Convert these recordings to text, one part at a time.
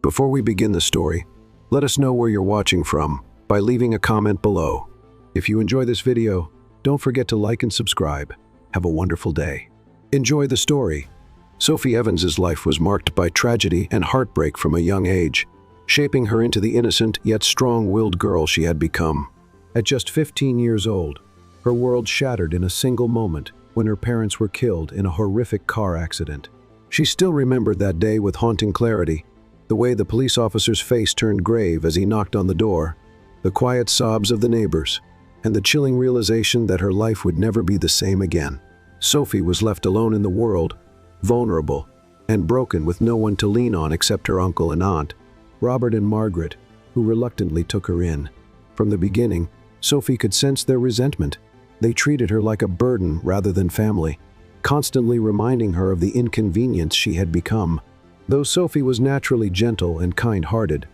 Before we begin the story, let us know where you're watching from by leaving a comment below. If you enjoy this video, don't forget to like and subscribe. Have a wonderful day. Enjoy the story. Sophie Evans's life was marked by tragedy and heartbreak from a young age, shaping her into the innocent yet strong-willed girl she had become. At just 15 years old, her world shattered in a single moment when her parents were killed in a horrific car accident. She still remembered that day with haunting clarity, the way the police officer's face turned grave as he knocked on the door, the quiet sobs of the neighbors, and the chilling realization that her life would never be the same again. Sophie was left alone in the world, vulnerable and broken with no one to lean on except her uncle and aunt, Robert and Margaret, who reluctantly took her in. From the beginning, Sophie could sense their resentment. They treated her like a burden rather than family, constantly reminding her of the inconvenience she had become. Though Sophie was naturally gentle and kind-hearted,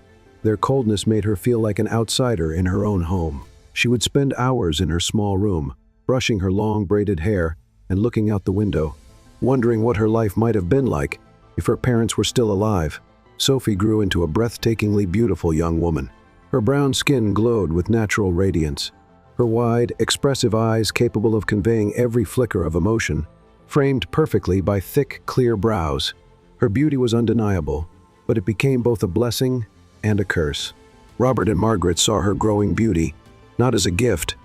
their coldness made her feel like an outsider in her own home. She would spend hours in her small room, brushing her long braided hair and looking out the window, wondering what her life might have been like if her parents were still alive. Sophie grew into a breathtakingly beautiful young woman. Her brown skin glowed with natural radiance, her wide, expressive eyes capable of conveying every flicker of emotion, framed perfectly by thick, clear brows. Her beauty was undeniable, but it became both a blessing and a curse. Robert and Margaret saw her growing beauty not as a gift,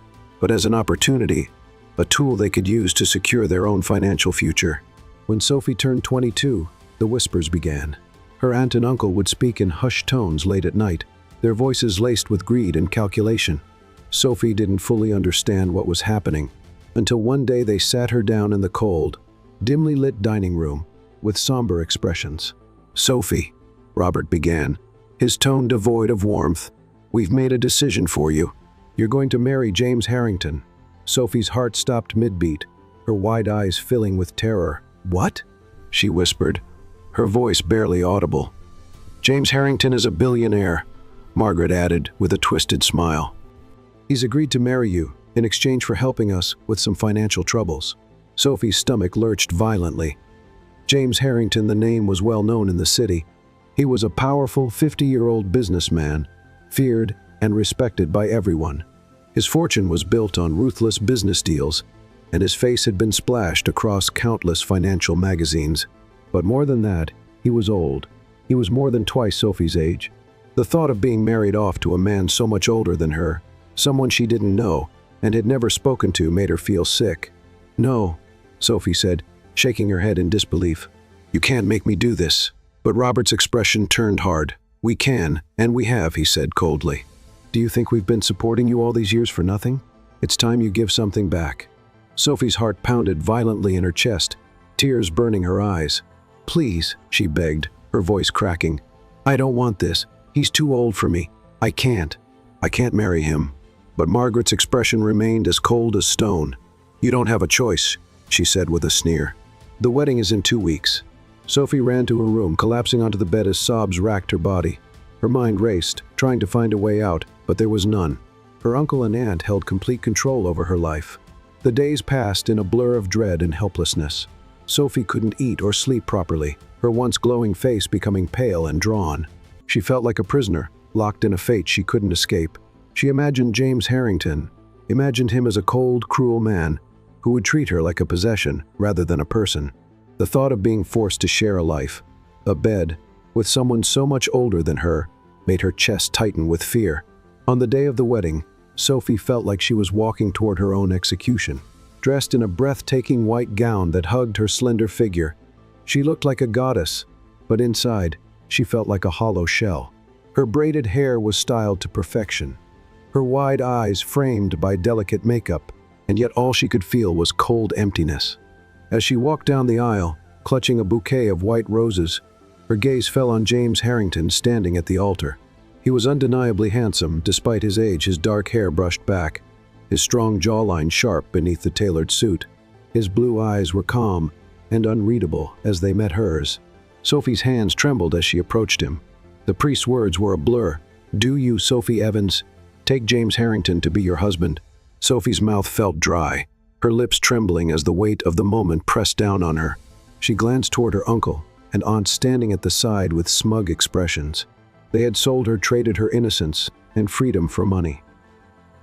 but as an opportunity, a tool they could use to secure their own financial future. When Sophie turned 22, the whispers began. Her aunt and uncle would speak in hushed tones late at night, their voices laced with greed and calculation. Sophie didn't fully understand what was happening until one day they sat her down in the cold, dimly lit dining room with somber expressions. "Sophie," Robert began, his tone devoid of warmth, "we've made a decision for you. You're going to marry James Harrington." Sophie's heart stopped mid-beat, her wide eyes filling with terror. "What?" she whispered, her voice barely audible. "James Harrington is a billionaire," Margaret added with a twisted smile. "He's agreed to marry you in exchange for helping us with some financial troubles." Sophie's stomach lurched violently. James Harrington, the name was well known in the city. He was a powerful 50-year-old businessman, feared and respected by everyone. His fortune was built on ruthless business deals, and his face had been splashed across countless financial magazines. But more than that, he was old. He was more than twice Sophie's age. The thought of being married off to a man so much older than her, someone she didn't know and had never spoken to, made her feel sick. "No," Sophie said, shaking her head in disbelief. "You can't make me do this." But Robert's expression turned hard. "We can, and we have," he said coldly. "Do you think we've been supporting you all these years for nothing? It's time you give something back." Sophie's heart pounded violently in her chest, tears burning her eyes. "Please," she begged, her voice cracking. "I don't want this. He's too old for me. I can't marry him." But Margaret's expression remained as cold as stone. "You don't have a choice," she said with a sneer. "The wedding is in 2 weeks." Sophie ran to her room, collapsing onto the bed as sobs racked her body. Her mind raced, trying to find a way out, but there was none. Her uncle and aunt held complete control over her life. The days passed in a blur of dread and helplessness. Sophie couldn't eat or sleep properly, her once glowing face becoming pale and drawn. She felt like a prisoner, locked in a fate she couldn't escape. She imagined James Harrington, imagined him as a cold, cruel man who would treat her like a possession rather than a person. The thought of being forced to share a life, a bed, with someone so much older than her, made her chest tighten with fear. On the day of the wedding, Sophie felt like she was walking toward her own execution. Dressed in a breathtaking white gown that hugged her slender figure, she looked like a goddess, but inside, she felt like a hollow shell. Her braided hair was styled to perfection, her wide eyes framed by delicate makeup, and yet all she could feel was cold emptiness. As she walked down the aisle, clutching a bouquet of white roses, her gaze fell on James Harrington standing at the altar. He was undeniably handsome, despite his age, his dark hair brushed back, his strong jawline sharp beneath the tailored suit. His blue eyes were calm and unreadable as they met hers. Sophie's hands trembled as she approached him. The priest's words were a blur. "Do you, Sophie Evans, take James Harrington to be your husband?" Sophie's mouth felt dry, her lips trembling as the weight of the moment pressed down on her. She glanced toward her uncle and aunt standing at the side with smug expressions. They had sold her, traded her innocence and freedom for money.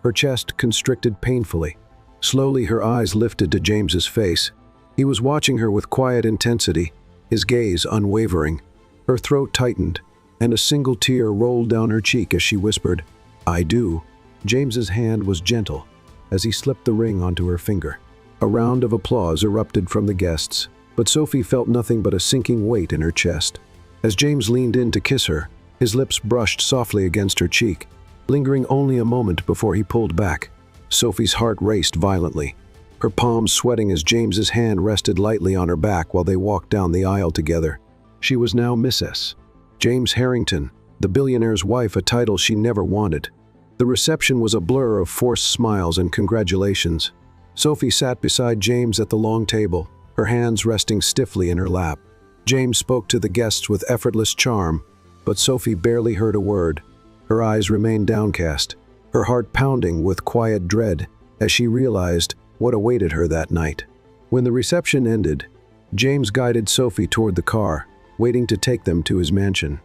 Her chest constricted painfully. Slowly her eyes lifted to James's face. He was watching her with quiet intensity, his gaze unwavering. Her throat tightened, and a single tear rolled down her cheek as she whispered, "I do." James's hand was gentle as he slipped the ring onto her finger. A round of applause erupted from the guests, but Sophie felt nothing but a sinking weight in her chest. As James leaned in to kiss her, his lips brushed softly against her cheek, lingering only a moment before he pulled back. Sophie's heart raced violently, her palms sweating as James's hand rested lightly on her back while they walked down the aisle together. She was now Mrs. James Harrington, the billionaire's wife, a title she never wanted. The reception was a blur of forced smiles and congratulations. Sophie sat beside James at the long table, her hands resting stiffly in her lap. James spoke to the guests with effortless charm, but Sophie barely heard a word. Her eyes remained downcast, her heart pounding with quiet dread as she realized what awaited her that night. When the reception ended, James guided Sophie toward the car, waiting to take them to his mansion.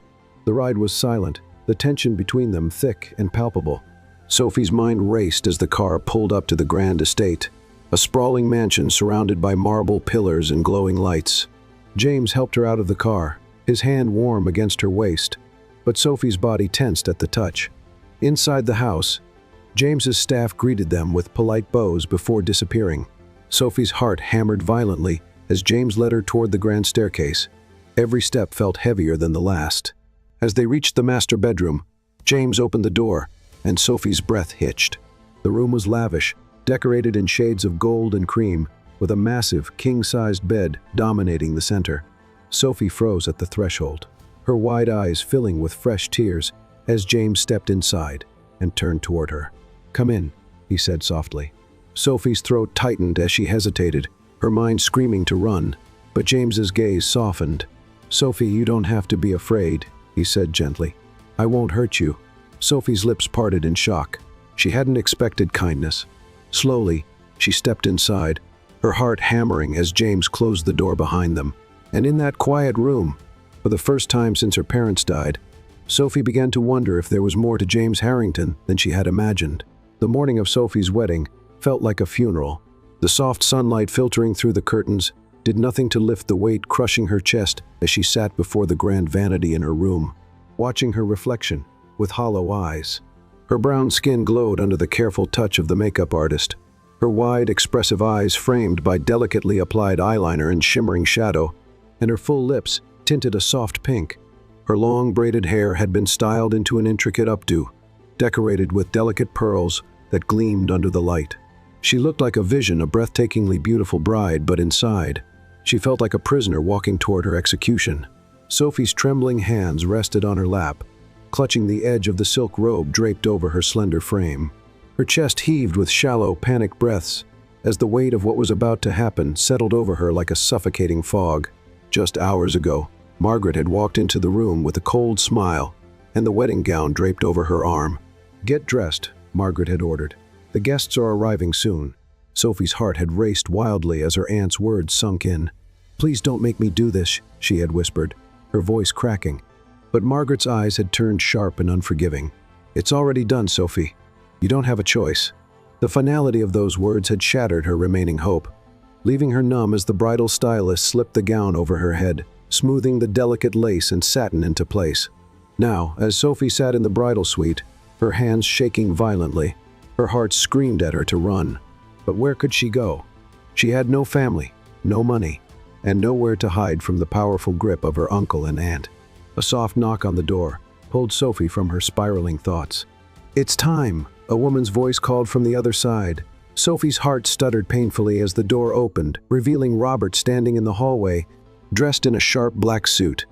The ride was silent, the tension between them thick and palpable. Sophie's mind raced as the car pulled up to the grand estate, a sprawling mansion surrounded by marble pillars and glowing lights. James helped her out of the car, his hand warm against her waist, but Sophie's body tensed at the touch. Inside the house, James's staff greeted them with polite bows before disappearing. Sophie's heart hammered violently as James led her toward the grand staircase. Every step felt heavier than the last. As they reached the master bedroom, James opened the door, and Sophie's breath hitched. The room was lavish, decorated in shades of gold and cream, with a massive, king-sized bed dominating the center. Sophie froze at the threshold, her wide eyes filling with fresh tears as James stepped inside and turned toward her. "Come in," he said softly. Sophie's throat tightened as she hesitated, her mind screaming to run, but James's gaze softened. "Sophie, you don't have to be afraid," he said gently. "I won't hurt you." Sophie's lips parted in shock. She hadn't expected kindness. Slowly, she stepped inside, her heart hammering as James closed the door behind them. And in that quiet room, for the first time since her parents died, Sophie began to wonder if there was more to James Harrington than she had imagined. The morning of Sophie's wedding felt like a funeral. The soft sunlight filtering through the curtains did nothing to lift the weight crushing her chest as she sat before the grand vanity in her room, watching her reflection with hollow eyes. Her brown skin glowed under the careful touch of the makeup artist, her wide, expressive eyes framed by delicately applied eyeliner and shimmering shadow, and her full lips tinted a soft pink. Her long braided hair had been styled into an intricate updo, decorated with delicate pearls that gleamed under the light. She looked like a vision, a breathtakingly beautiful bride, but inside, she felt like a prisoner walking toward her execution. Sophie's trembling hands rested on her lap, clutching the edge of the silk robe draped over her slender frame. Her chest heaved with shallow, panicked breaths as the weight of what was about to happen settled over her like a suffocating fog. Just hours ago, Margaret had walked into the room with a cold smile and the wedding gown draped over her arm. "Get dressed," Margaret had ordered. "The guests are arriving soon." Sophie's heart had raced wildly as her aunt's words sunk in. "Please don't make me do this," she had whispered, her voice cracking. But Margaret's eyes had turned sharp and unforgiving. "It's already done, Sophie. You don't have a choice." The finality of those words had shattered her remaining hope, leaving her numb as the bridal stylist slipped the gown over her head, smoothing the delicate lace and satin into place. Now, as Sophie sat in the bridal suite, her hands shaking violently, her heart screamed at her to run. But where could she go? She had no family, no money, and nowhere to hide from the powerful grip of her uncle and aunt. A soft knock on the door pulled Sophie from her spiraling thoughts. "It's time," a woman's voice called from the other side. Sophie's heart stuttered painfully as the door opened, revealing Robert standing in the hallway, dressed in a sharp black suit.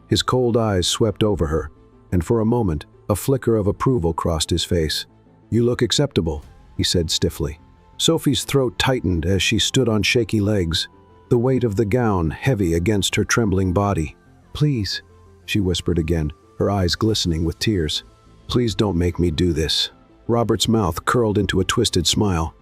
His cold eyes swept over her, and for a moment, a flicker of approval crossed his face. "You look acceptable," he said stiffly. Sophie's throat tightened as she stood on shaky legs, the weight of the gown heavy against her trembling body. "Please," she whispered again, her eyes glistening with tears. "Please don't make me do this." Robert's mouth curled into a twisted smile.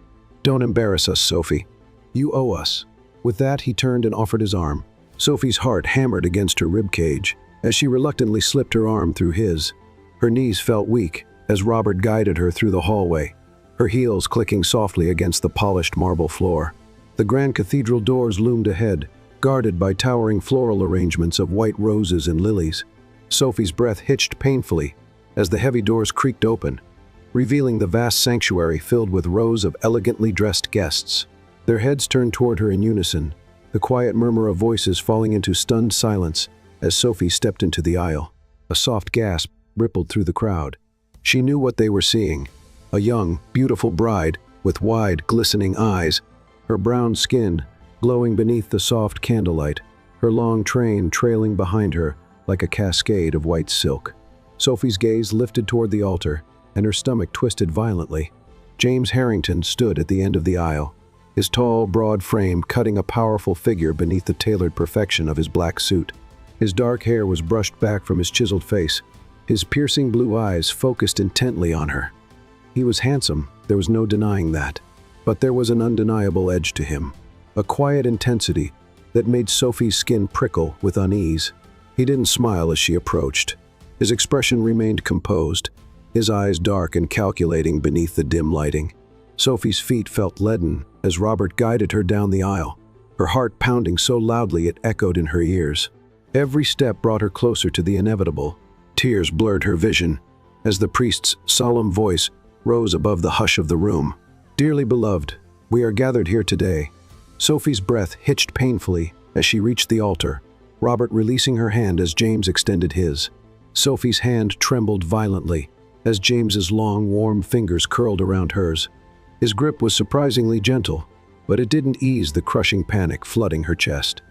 "Don't embarrass us, Sophie. You owe us." With that, he turned and offered his arm. Sophie's heart hammered against her ribcage as she reluctantly slipped her arm through his. Her knees felt weak as Robert guided her through the hallway, her heels clicking softly against the polished marble floor. The grand cathedral doors loomed ahead, guarded by towering floral arrangements of white roses and lilies. Sophie's breath hitched painfully as the heavy doors creaked open, revealing the vast sanctuary filled with rows of elegantly dressed guests. Their heads turned toward her in unison, the quiet murmur of voices falling into stunned silence as Sophie stepped into the aisle. A soft gasp rippled through the crowd. She knew what they were seeing: a young, beautiful bride with wide, glistening eyes, her brown skin glowing beneath the soft candlelight, her long train trailing behind her like a cascade of white silk. Sophie's gaze lifted toward the altar, and her stomach twisted violently. James Harrington stood at the end of the aisle, his tall, broad frame cutting a powerful figure beneath the tailored perfection of his black suit. His dark hair was brushed back from his chiseled face, his piercing blue eyes focused intently on her. He was handsome, there was no denying that, but there was an undeniable edge to him, a quiet intensity that made Sophie's skin prickle with unease. He didn't smile as she approached. His expression remained composed, his eyes dark and calculating beneath the dim lighting. Sophie's feet felt leaden as Robert guided her down the aisle, her heart pounding so loudly it echoed in her ears. Every step brought her closer to the inevitable. Tears blurred her vision as the priest's solemn voice rose above the hush of the room. "Dearly beloved, we are gathered here today." Sophie's breath hitched painfully as she reached the altar, Robert releasing her hand as James extended his. Sophie's hand trembled violently as James's long, warm fingers curled around hers. His grip was surprisingly gentle, but it didn't ease the crushing panic flooding her chest.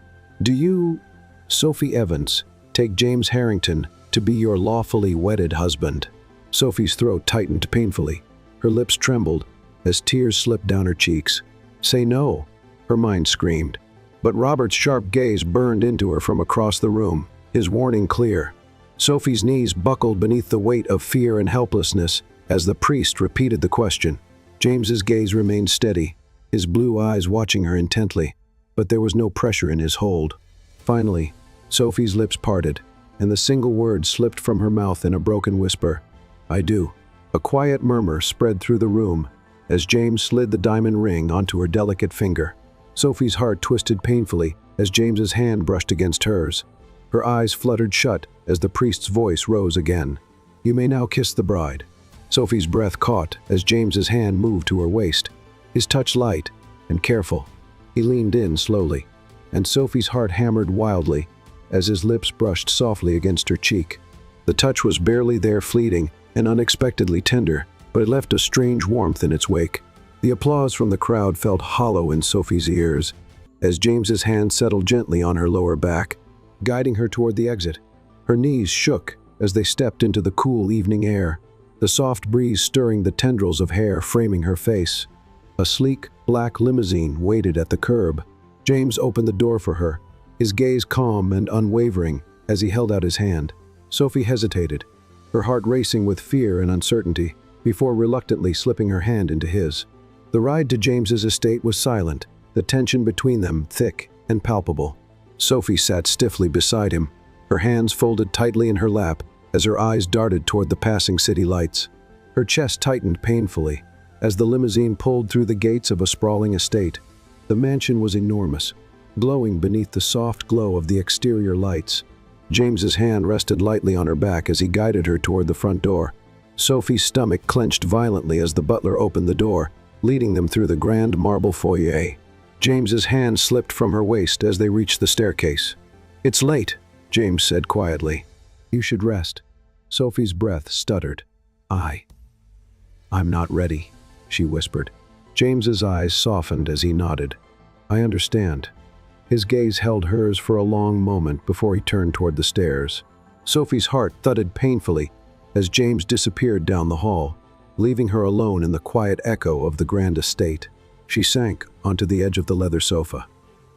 "Do you, Sophie Evans, take James Harrington to be your lawfully wedded husband?" Sophie's throat tightened painfully. Her lips trembled as tears slipped down her cheeks. "Say no," her mind screamed. But Robert's sharp gaze burned into her from across the room, his warning clear. Sophie's knees buckled beneath the weight of fear and helplessness as the priest repeated the question. James's gaze remained steady, his blue eyes watching her intently, but there was no pressure in his hold. Finally, Sophie's lips parted, and the single word slipped from her mouth in a broken whisper: "I do." A quiet murmur spread through the room as James slid the diamond ring onto her delicate finger. Sophie's heart twisted painfully as James's hand brushed against hers. Her eyes fluttered shut as the priest's voice rose again. "You may now kiss the bride." Sophie's breath caught as James's hand moved to her waist, his touch light and careful. He leaned in slowly, and Sophie's heart hammered wildly as his lips brushed softly against her cheek. The touch was barely there, fleeting and unexpectedly tender, but it left a strange warmth in its wake. The applause from the crowd felt hollow in Sophie's ears as James's hand settled gently on her lower back, guiding her toward the exit. Her knees shook as they stepped into the cool evening air, the soft breeze stirring the tendrils of hair framing her face. A sleek, black limousine waited at the curb. James opened the door for her, his gaze calm and unwavering as he held out his hand. Sophie hesitated, her heart racing with fear and uncertainty, before reluctantly slipping her hand into his. The ride to James's estate was silent, the tension between them thick and palpable. Sophie sat stiffly beside him, her hands folded tightly in her lap as her eyes darted toward the passing city lights. Her chest tightened painfully as the limousine pulled through the gates of a sprawling estate. The mansion was enormous, glowing beneath the soft glow of the exterior lights. James's hand rested lightly on her back as he guided her toward the front door. Sophie's stomach clenched violently as the butler opened the door, leading them through the grand marble foyer. James's hand slipped from her waist as they reached the staircase. "It's late," James said quietly. "You should rest." Sophie's breath stuttered. I'm not ready," she whispered. James's eyes softened as he nodded. "I understand." His gaze held hers for a long moment before he turned toward the stairs. Sophie's heart thudded painfully as James disappeared down the hall, leaving her alone in the quiet echo of the grand estate. She sank onto the edge of the leather sofa,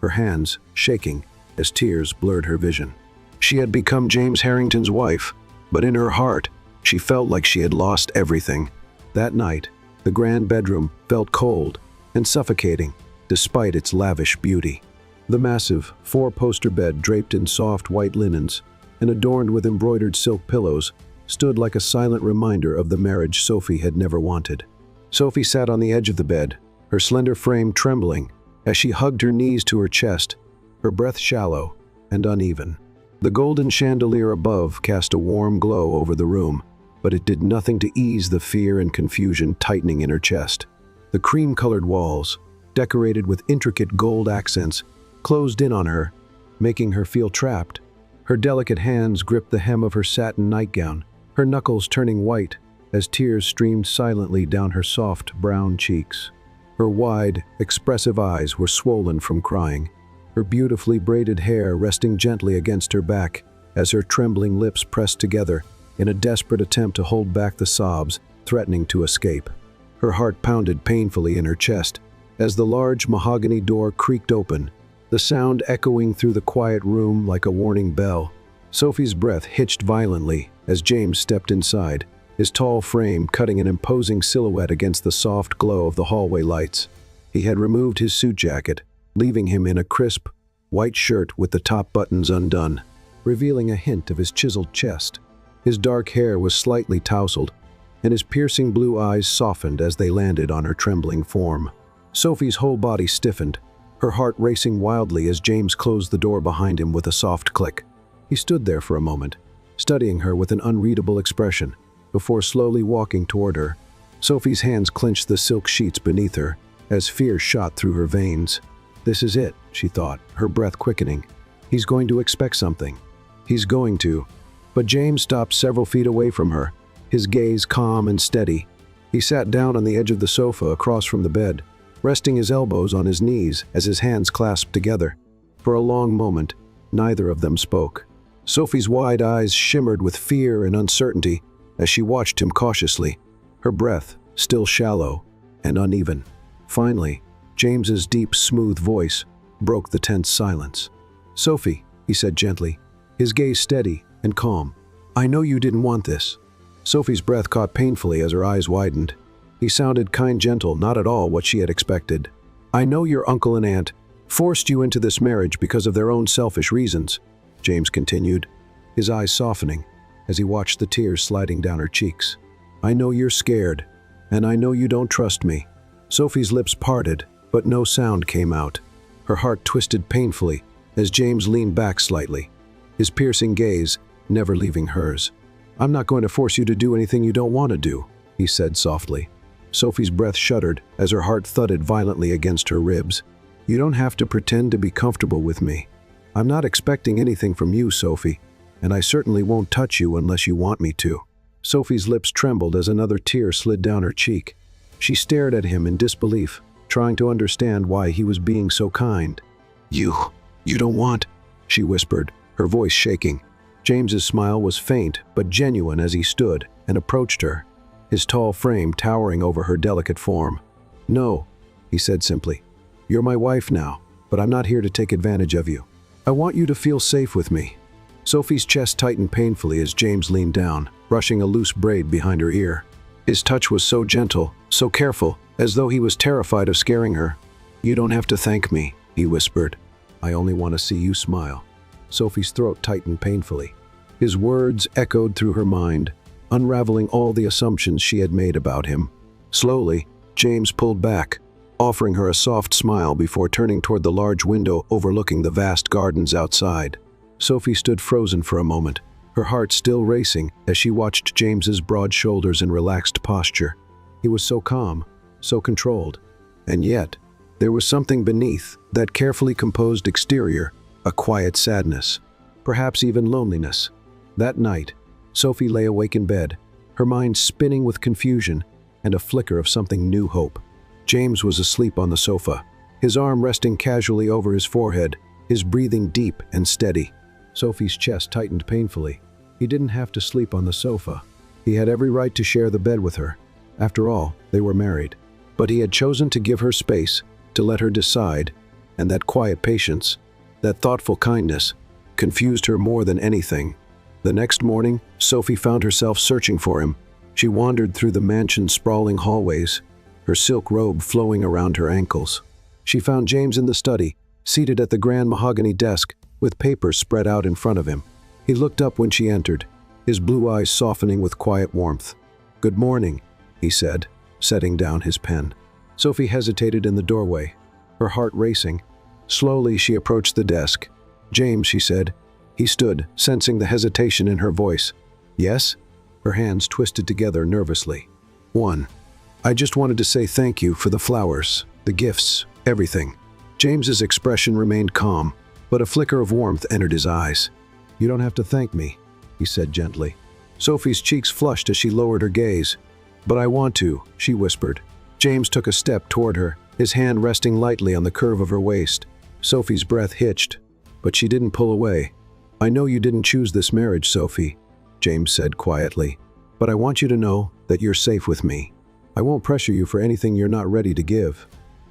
her hands shaking as tears blurred her vision. She had become James Harrington's wife, but in her heart, she felt like she had lost everything. That night, the grand bedroom felt cold and suffocating despite its lavish beauty. The massive, four-poster bed draped in soft white linens and adorned with embroidered silk pillows stood like a silent reminder of the marriage Sophie had never wanted. Sophie sat on the edge of the bed, her slender frame trembling as she hugged her knees to her chest, her breath shallow and uneven. The golden chandelier above cast a warm glow over the room, but it did nothing to ease the fear and confusion tightening in her chest. The cream-colored walls, decorated with intricate gold accents, closed in on her, making her feel trapped. Her delicate hands gripped the hem of her satin nightgown, her knuckles turning white as tears streamed silently down her soft brown cheeks. Her wide, expressive eyes were swollen from crying, her beautifully braided hair resting gently against her back as her trembling lips pressed together in a desperate attempt to hold back the sobs threatening to escape. Her heart pounded painfully in her chest as the large mahogany door creaked open, the sound echoing through the quiet room like a warning bell. Sophie's breath hitched violently as James stepped inside, his tall frame cutting an imposing silhouette against the soft glow of the hallway lights. He had removed his suit jacket, leaving him in a crisp, white shirt with the top buttons undone, revealing a hint of his chiseled chest. His dark hair was slightly tousled, and his piercing blue eyes softened as they landed on her trembling form. Sophie's whole body stiffened, her heart racing wildly as James closed the door behind him with a soft click. He stood there for a moment, studying her with an unreadable expression, before slowly walking toward her. Sophie's hands clenched the silk sheets beneath her, as fear shot through her veins. This is it, she thought, her breath quickening. He's going to expect something. He's going to. But James stopped several feet away from her, his gaze calm and steady. He sat down on the edge of the sofa across from the bed, resting his elbows on his knees as his hands clasped together. For a long moment, neither of them spoke. Sophie's wide eyes shimmered with fear and uncertainty as she watched him cautiously, her breath still shallow and uneven. Finally, James's deep, smooth voice broke the tense silence. "Sophie," he said gently, his gaze steady and calm, "I know you didn't want this." Sophie's breath caught painfully as her eyes widened. He sounded kind, gentle, not at all what she had expected. "I know your uncle and aunt forced you into this marriage because of their own selfish reasons," James continued, his eyes softening as he watched the tears sliding down her cheeks. "I know you're scared, and I know you don't trust me." Sophie's lips parted, but no sound came out. Her heart twisted painfully as James leaned back slightly, his piercing gaze never leaving hers. "I'm not going to force you to do anything you don't want to do," he said softly. Sophie's breath shuddered as her heart thudded violently against her ribs. "You don't have to pretend to be comfortable with me. I'm not expecting anything from you, Sophie, and I certainly won't touch you unless you want me to." Sophie's lips trembled as another tear slid down her cheek. She stared at him in disbelief, trying to understand why he was being so kind. You don't want," she whispered, her voice shaking. James's smile was faint but genuine as he stood and approached her, his tall frame towering over her delicate form. "No," he said simply. "You're my wife now, but I'm not here to take advantage of you. I want you to feel safe with me." Sophie's chest tightened painfully as James leaned down, brushing a loose braid behind her ear. His touch was so gentle, so careful, as though he was terrified of scaring her. "You don't have to thank me," he whispered. "I only want to see you smile." Sophie's throat tightened painfully. His words echoed through her mind, unraveling all the assumptions she had made about him. Slowly, James pulled back, offering her a soft smile before turning toward the large window overlooking the vast gardens outside. Sophie stood frozen for a moment, her heart still racing as she watched James's broad shoulders and relaxed posture. He was so calm, so controlled, and yet there was something beneath that carefully composed exterior, a quiet sadness, perhaps even loneliness. That night, Sophie lay awake in bed, her mind spinning with confusion and a flicker of something new hope. James was asleep on the sofa, his arm resting casually over his forehead, his breathing deep and steady. Sophie's chest tightened painfully. He didn't have to sleep on the sofa. He had every right to share the bed with her. After all, they were married. But he had chosen to give her space, to let her decide, and that quiet patience, that thoughtful kindness, confused her more than anything. The next morning, Sophie found herself searching for him. She wandered through the mansion's sprawling hallways, her silk robe flowing around her ankles. She found James in the study, seated at the grand mahogany desk, with papers spread out in front of him. He looked up when she entered, his blue eyes softening with quiet warmth. "Good morning," he said, setting down his pen. Sophie hesitated in the doorway, her heart racing. Slowly, she approached the desk. "James," she said. He stood, sensing the hesitation in her voice. "Yes?" Her hands twisted together nervously. "1. I just wanted to say thank you for the flowers, the gifts, everything." James's expression remained calm, but a flicker of warmth entered his eyes. "You don't have to thank me," he said gently. Sophie's cheeks flushed as she lowered her gaze. "But I want to," she whispered. James took a step toward her, his hand resting lightly on the curve of her waist. Sophie's breath hitched, but she didn't pull away. "I know you didn't choose this marriage, Sophie," James said quietly, "but I want you to know that you're safe with me. I won't pressure you for anything you're not ready to give."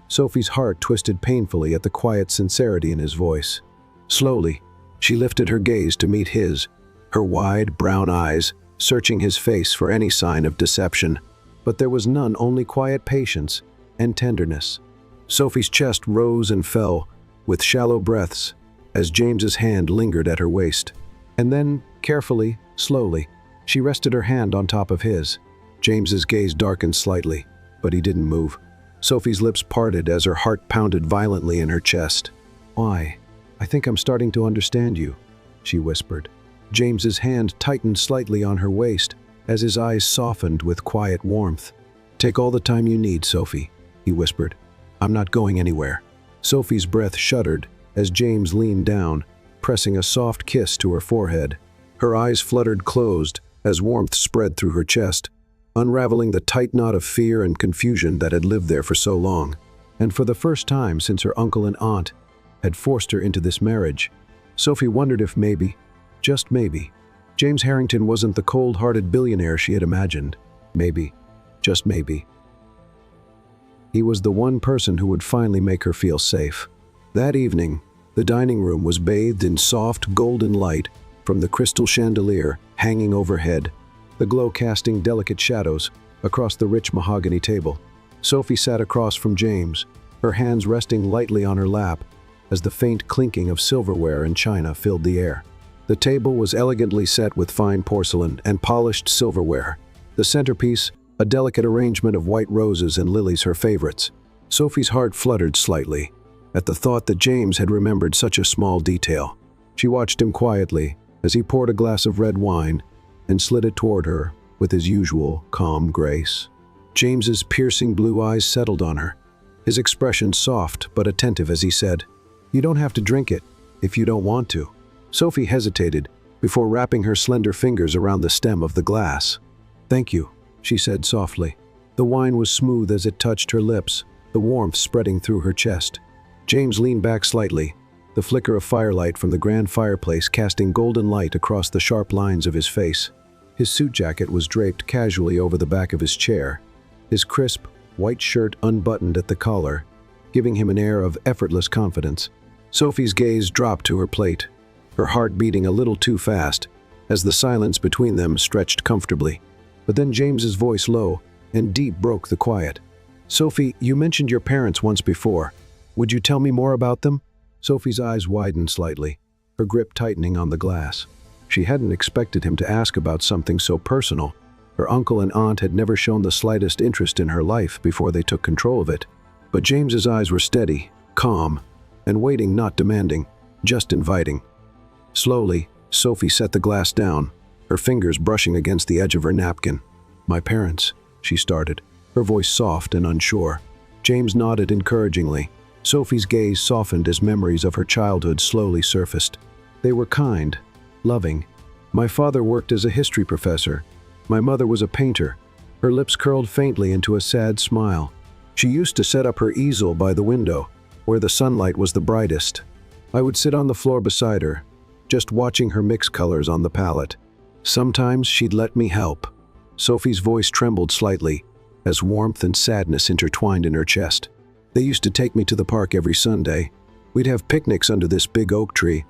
Sophie's heart twisted painfully at the quiet sincerity in his voice. Slowly, she lifted her gaze to meet his, her wide, brown eyes searching his face for any sign of deception. But there was none, only quiet patience and tenderness. Sophie's chest rose and fell with shallow breaths as James's hand lingered at her waist. And then, carefully, slowly, she rested her hand on top of his. James's gaze darkened slightly, but he didn't move. Sophie's lips parted as her heart pounded violently in her chest. "Why? I think I'm starting to understand you," she whispered. James's hand tightened slightly on her waist as his eyes softened with quiet warmth. "Take all the time you need, Sophie," he whispered. "I'm not going anywhere." Sophie's breath shuddered as James leaned down, pressing a soft kiss to her forehead. Her eyes fluttered closed as warmth spread through her chest, unraveling the tight knot of fear and confusion that had lived there for so long. And for the first time since her uncle and aunt had forced her into this marriage, Sophie wondered if maybe, just maybe, James Harrington wasn't the cold-hearted billionaire she had imagined. Maybe, just maybe, he was the one person who would finally make her feel safe. That evening, the dining room was bathed in soft, golden light from the crystal chandelier hanging overhead, the glow casting delicate shadows across the rich mahogany table. Sophie sat across from James, her hands resting lightly on her lap as the faint clinking of silverware and china filled the air. The table was elegantly set with fine porcelain and polished silverware. The centerpiece, a delicate arrangement of white roses and lilies, her favorites. Sophie's heart fluttered slightly at the thought that James had remembered such a small detail. She watched him quietly as he poured a glass of red wine and slid it toward her with his usual calm grace. James's piercing blue eyes settled on her, his expression soft but attentive as he said, "You don't have to drink it if you don't want to." Sophie hesitated before wrapping her slender fingers around the stem of the glass. "Thank you," she said softly. The wine was smooth as it touched her lips, the warmth spreading through her chest. James leaned back slightly, the flicker of firelight from the grand fireplace casting golden light across the sharp lines of his face. His suit jacket was draped casually over the back of his chair, his crisp, white shirt unbuttoned at the collar, giving him an air of effortless confidence. Sophie's gaze dropped to her plate, her heart beating a little too fast as the silence between them stretched comfortably. But then James's voice, low and deep, broke the quiet. "Sophie, you mentioned your parents once before. Would you tell me more about them?" Sophie's eyes widened slightly, her grip tightening on the glass. She hadn't expected him to ask about something so personal. Her uncle and aunt had never shown the slightest interest in her life before they took control of it. But James's eyes were steady, calm, and waiting, not demanding, just inviting. Slowly, Sophie set the glass down, her fingers brushing against the edge of her napkin. "My parents," she started, her voice soft and unsure. James nodded encouragingly. Sophie's gaze softened as memories of her childhood slowly surfaced. They were kind, loving. "My father worked as a history professor. My mother was a painter." Her lips curled faintly into a sad smile. "She used to set up her easel by the window, where the sunlight was the brightest. I would sit on the floor beside her, just watching her mix colors on the palette. Sometimes she'd let me help." Sophie's voice trembled slightly as warmth and sadness intertwined in her chest. "They used to take me to the park every Sunday. We'd have picnics under this big oak tree.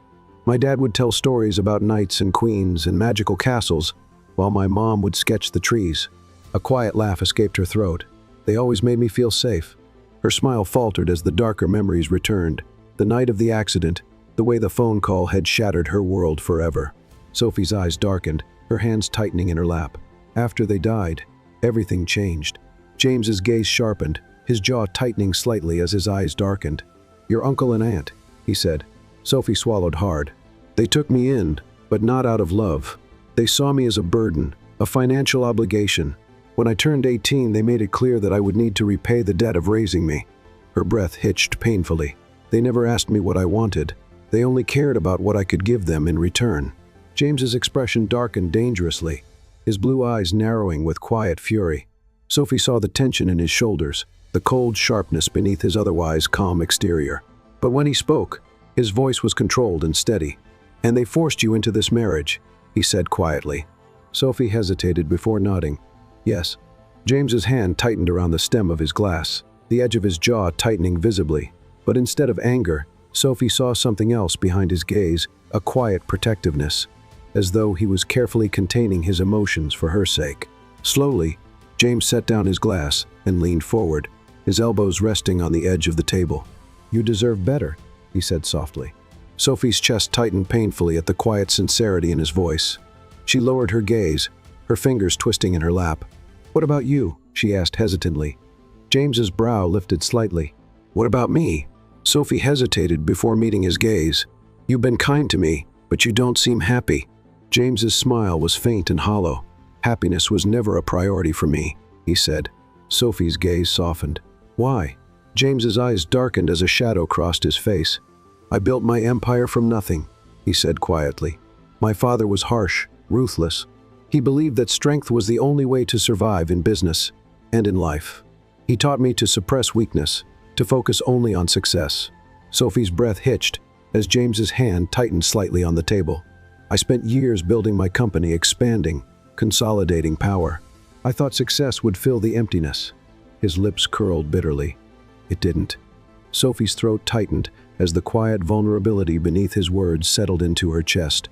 My dad would tell stories about knights and queens and magical castles, while my mom would sketch the trees." A quiet laugh escaped her throat. "They always made me feel safe." Her smile faltered as the darker memories returned. The night of the accident, the way the phone call had shattered her world forever. Sophie's eyes darkened, her hands tightening in her lap. After they died, everything changed. James's gaze sharpened, his jaw tightening slightly as his eyes darkened. "Your uncle and aunt," he said. Sophie swallowed hard. "They took me in, but not out of love. They saw me as a burden, a financial obligation. When I turned 18, they made it clear that I would need to repay the debt of raising me." Her breath hitched painfully. "They never asked me what I wanted. They only cared about what I could give them in return." James's expression darkened dangerously, his blue eyes narrowing with quiet fury. Sophie saw the tension in his shoulders, the cold sharpness beneath his otherwise calm exterior. But when he spoke, his voice was controlled and steady. "And they forced you into this marriage," he said quietly. Sophie hesitated before nodding. "Yes." James's hand tightened around the stem of his glass, the edge of his jaw tightening visibly. But instead of anger, Sophie saw something else behind his gaze, a quiet protectiveness, as though he was carefully containing his emotions for her sake. Slowly, James set down his glass and leaned forward, his elbows resting on the edge of the table. "You deserve better," he said softly. Sophie's chest tightened painfully at the quiet sincerity in his voice. She lowered her gaze, her fingers twisting in her lap. "What about you?" she asked hesitantly. James's brow lifted slightly. "What about me?" Sophie hesitated before meeting his gaze. "You've been kind to me, but you don't seem happy." James's smile was faint and hollow. "Happiness was never a priority for me," he said. Sophie's gaze softened. "Why?" James's eyes darkened as a shadow crossed his face. "I built my empire from nothing," he said quietly. "My father was harsh, ruthless. He believed that strength was the only way to survive in business and in life. He taught me to suppress weakness, to focus only on success." Sophie's breath hitched as James's hand tightened slightly on the table. "I spent years building my company, expanding, consolidating power. I thought success would fill the emptiness." His lips curled bitterly. It didn't. Sophie's throat tightened as the quiet vulnerability beneath his words settled into her chest.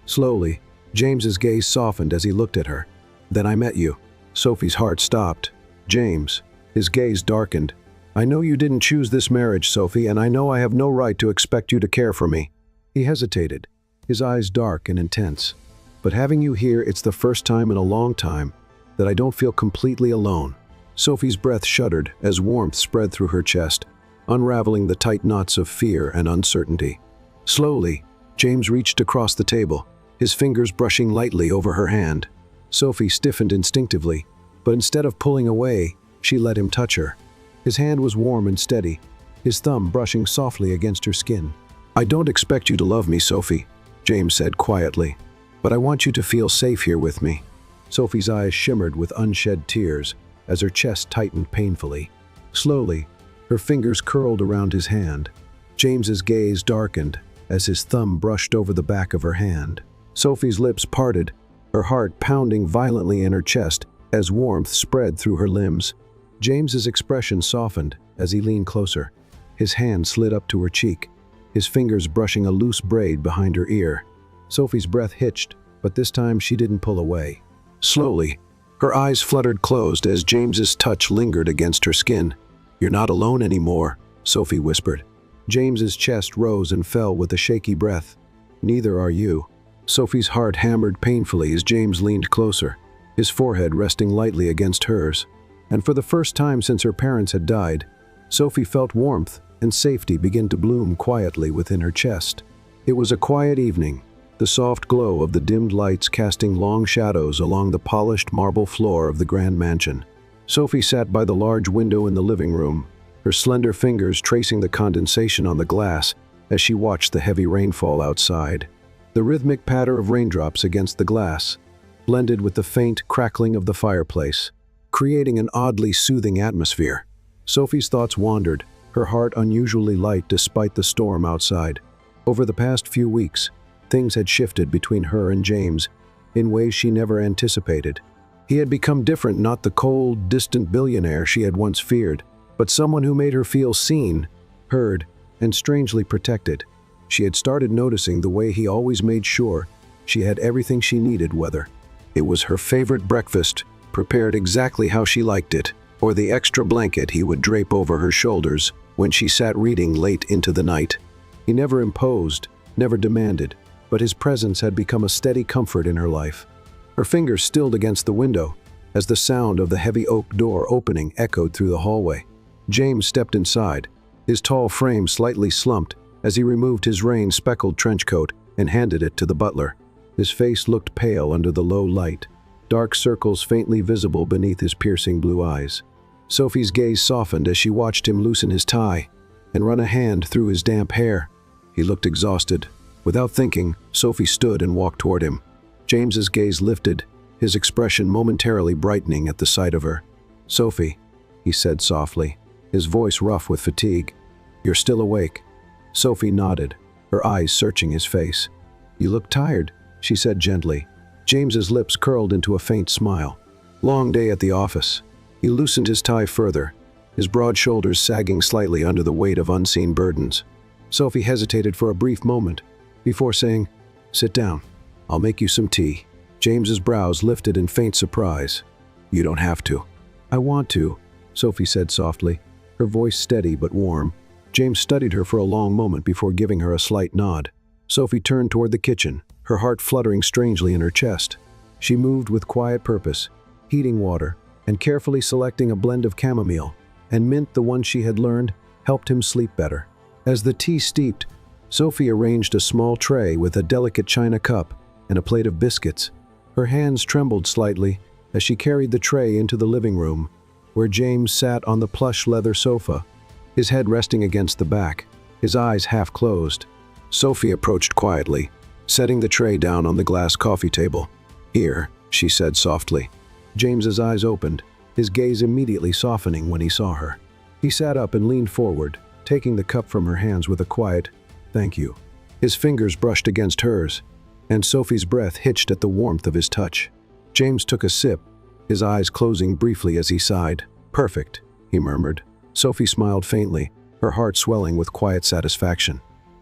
Slowly, James's gaze softened as he looked at her. "Then I met you." Sophie's heart stopped. "James." His gaze darkened. "I know you didn't choose this marriage, Sophie, and I know I have no right to expect you to care for me." He hesitated, his eyes dark and intense. "But having you here, it's the first time in a long time that I don't feel completely alone." Sophie's breath shuddered as warmth spread through her chest, unraveling the tight knots of fear and uncertainty. Slowly, James reached across the table, his fingers brushing lightly over her hand. Sophie stiffened instinctively, but instead of pulling away, she let him touch her. His hand was warm and steady, his thumb brushing softly against her skin. "I don't expect you to love me, Sophie," James said quietly, "but I want you to feel safe here with me." Sophie's eyes shimmered with unshed tears as her chest tightened painfully. Slowly, her fingers curled around his hand. James's gaze darkened as his thumb brushed over the back of her hand. Sophie's lips parted, her heart pounding violently in her chest as warmth spread through her limbs. James's expression softened as he leaned closer. His hand slid up to her cheek, his fingers brushing a loose braid behind her ear. Sophie's breath hitched, but this time she didn't pull away. Slowly, her eyes fluttered closed as James's touch lingered against her skin. "You're not alone anymore," Sophie whispered. James's chest rose and fell with a shaky breath. "Neither are you." Sophie's heart hammered painfully as James leaned closer, his forehead resting lightly against hers. And for the first time since her parents had died, Sophie felt warmth and safety begin to bloom quietly within her chest. It was a quiet evening, the soft glow of the dimmed lights casting long shadows along the polished marble floor of the grand mansion. Sophie sat by the large window in the living room, her slender fingers tracing the condensation on the glass as she watched the heavy rainfall outside. The rhythmic patter of raindrops against the glass blended with the faint crackling of the fireplace, creating an oddly soothing atmosphere. Sophie's thoughts wandered, her heart unusually light despite the storm outside. Over the past few weeks, things had shifted between her and James in ways she never anticipated. He had become different, not the cold, distant billionaire she had once feared, but someone who made her feel seen, heard, and strangely protected. She had started noticing the way he always made sure she had everything she needed, whether it was her favorite breakfast, prepared exactly how she liked it, or the extra blanket he would drape over her shoulders when she sat reading late into the night. He never imposed, never demanded, but his presence had become a steady comfort in her life. Her fingers stilled against the window as the sound of the heavy oak door opening echoed through the hallway. James stepped inside, his tall frame slightly slumped as he removed his rain-speckled trench coat and handed it to the butler. His face looked pale under the low light, dark circles faintly visible beneath his piercing blue eyes. Sophie's gaze softened as she watched him loosen his tie and run a hand through his damp hair. He looked exhausted. Without thinking, Sophie stood and walked toward him. James's gaze lifted, his expression momentarily brightening at the sight of her. "Sophie," he said softly, his voice rough with fatigue. "You're still awake." Sophie nodded, her eyes searching his face. "You look tired," she said gently. James's lips curled into a faint smile. "Long day at the office." He loosened his tie further, his broad shoulders sagging slightly under the weight of unseen burdens. Sophie hesitated for a brief moment before saying, "Sit down. I'll make you some tea." James's brows lifted in faint surprise. "You don't have to." "I want to," Sophie said softly, her voice steady but warm. James studied her for a long moment before giving her a slight nod. Sophie turned toward the kitchen, her heart fluttering strangely in her chest. She moved with quiet purpose, heating water and carefully selecting a blend of chamomile and mint. The one she had learned helped him sleep better. As the tea steeped, Sophie arranged a small tray with a delicate china cup and a plate of biscuits. Her hands trembled slightly as she carried the tray into the living room, where James sat on the plush leather sofa, his head resting against the back, his eyes half closed. Sophie approached quietly, setting the tray down on the glass coffee table. "Here," she said softly. James's eyes opened, his gaze immediately softening when he saw her. He sat up and leaned forward, taking the cup from her hands with a quiet, "Thank you." His fingers brushed against hers, and Sophie's breath hitched at the warmth of his touch. James took a sip, his eyes closing briefly as he sighed. "Perfect," he murmured. Sophie smiled faintly, her heart swelling with quiet satisfaction.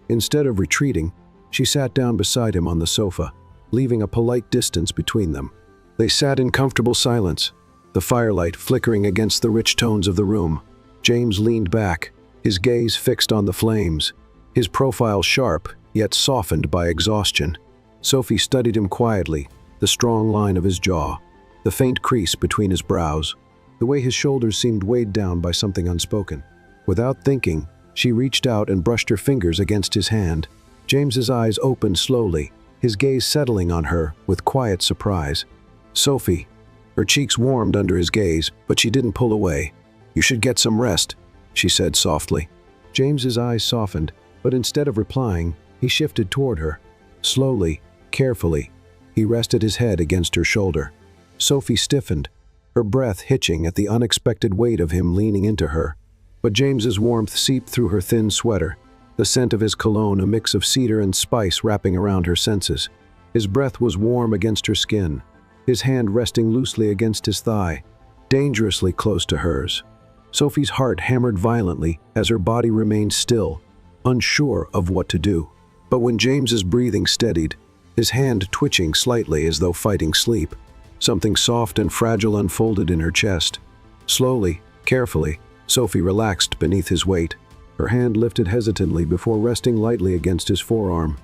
Instead of retreating, she sat down beside him on the sofa, leaving a polite distance between them. They sat in comfortable silence, the firelight flickering against the rich tones of the room. James leaned back, his gaze fixed on the flames, his profile sharp, yet softened by exhaustion. Sophie studied him quietly, the strong line of his jaw, the faint crease between his brows, the way his shoulders seemed weighed down by something unspoken. Without thinking, she reached out and brushed her fingers against his hand. James's eyes opened slowly, his gaze settling on her with quiet surprise. "Sophie." Her cheeks warmed under his gaze, but she didn't pull away. "You should get some rest," she said softly. James's eyes softened, but instead of replying, he shifted toward her. Slowly, carefully, he rested his head against her shoulder. Sophie stiffened, her breath hitching at the unexpected weight of him leaning into her. But James's warmth seeped through her thin sweater, the scent of his cologne a mix of cedar and spice wrapping around her senses. His breath was warm against her skin, his hand resting loosely against his thigh, dangerously close to hers. Sophie's heart hammered violently as her body remained still, unsure of what to do. But when James's breathing steadied, his hand twitching slightly as though fighting sleep, something soft and fragile unfolded in her chest. Slowly, carefully, Sophie relaxed beneath his weight. Her hand lifted hesitantly before resting lightly against his forearm.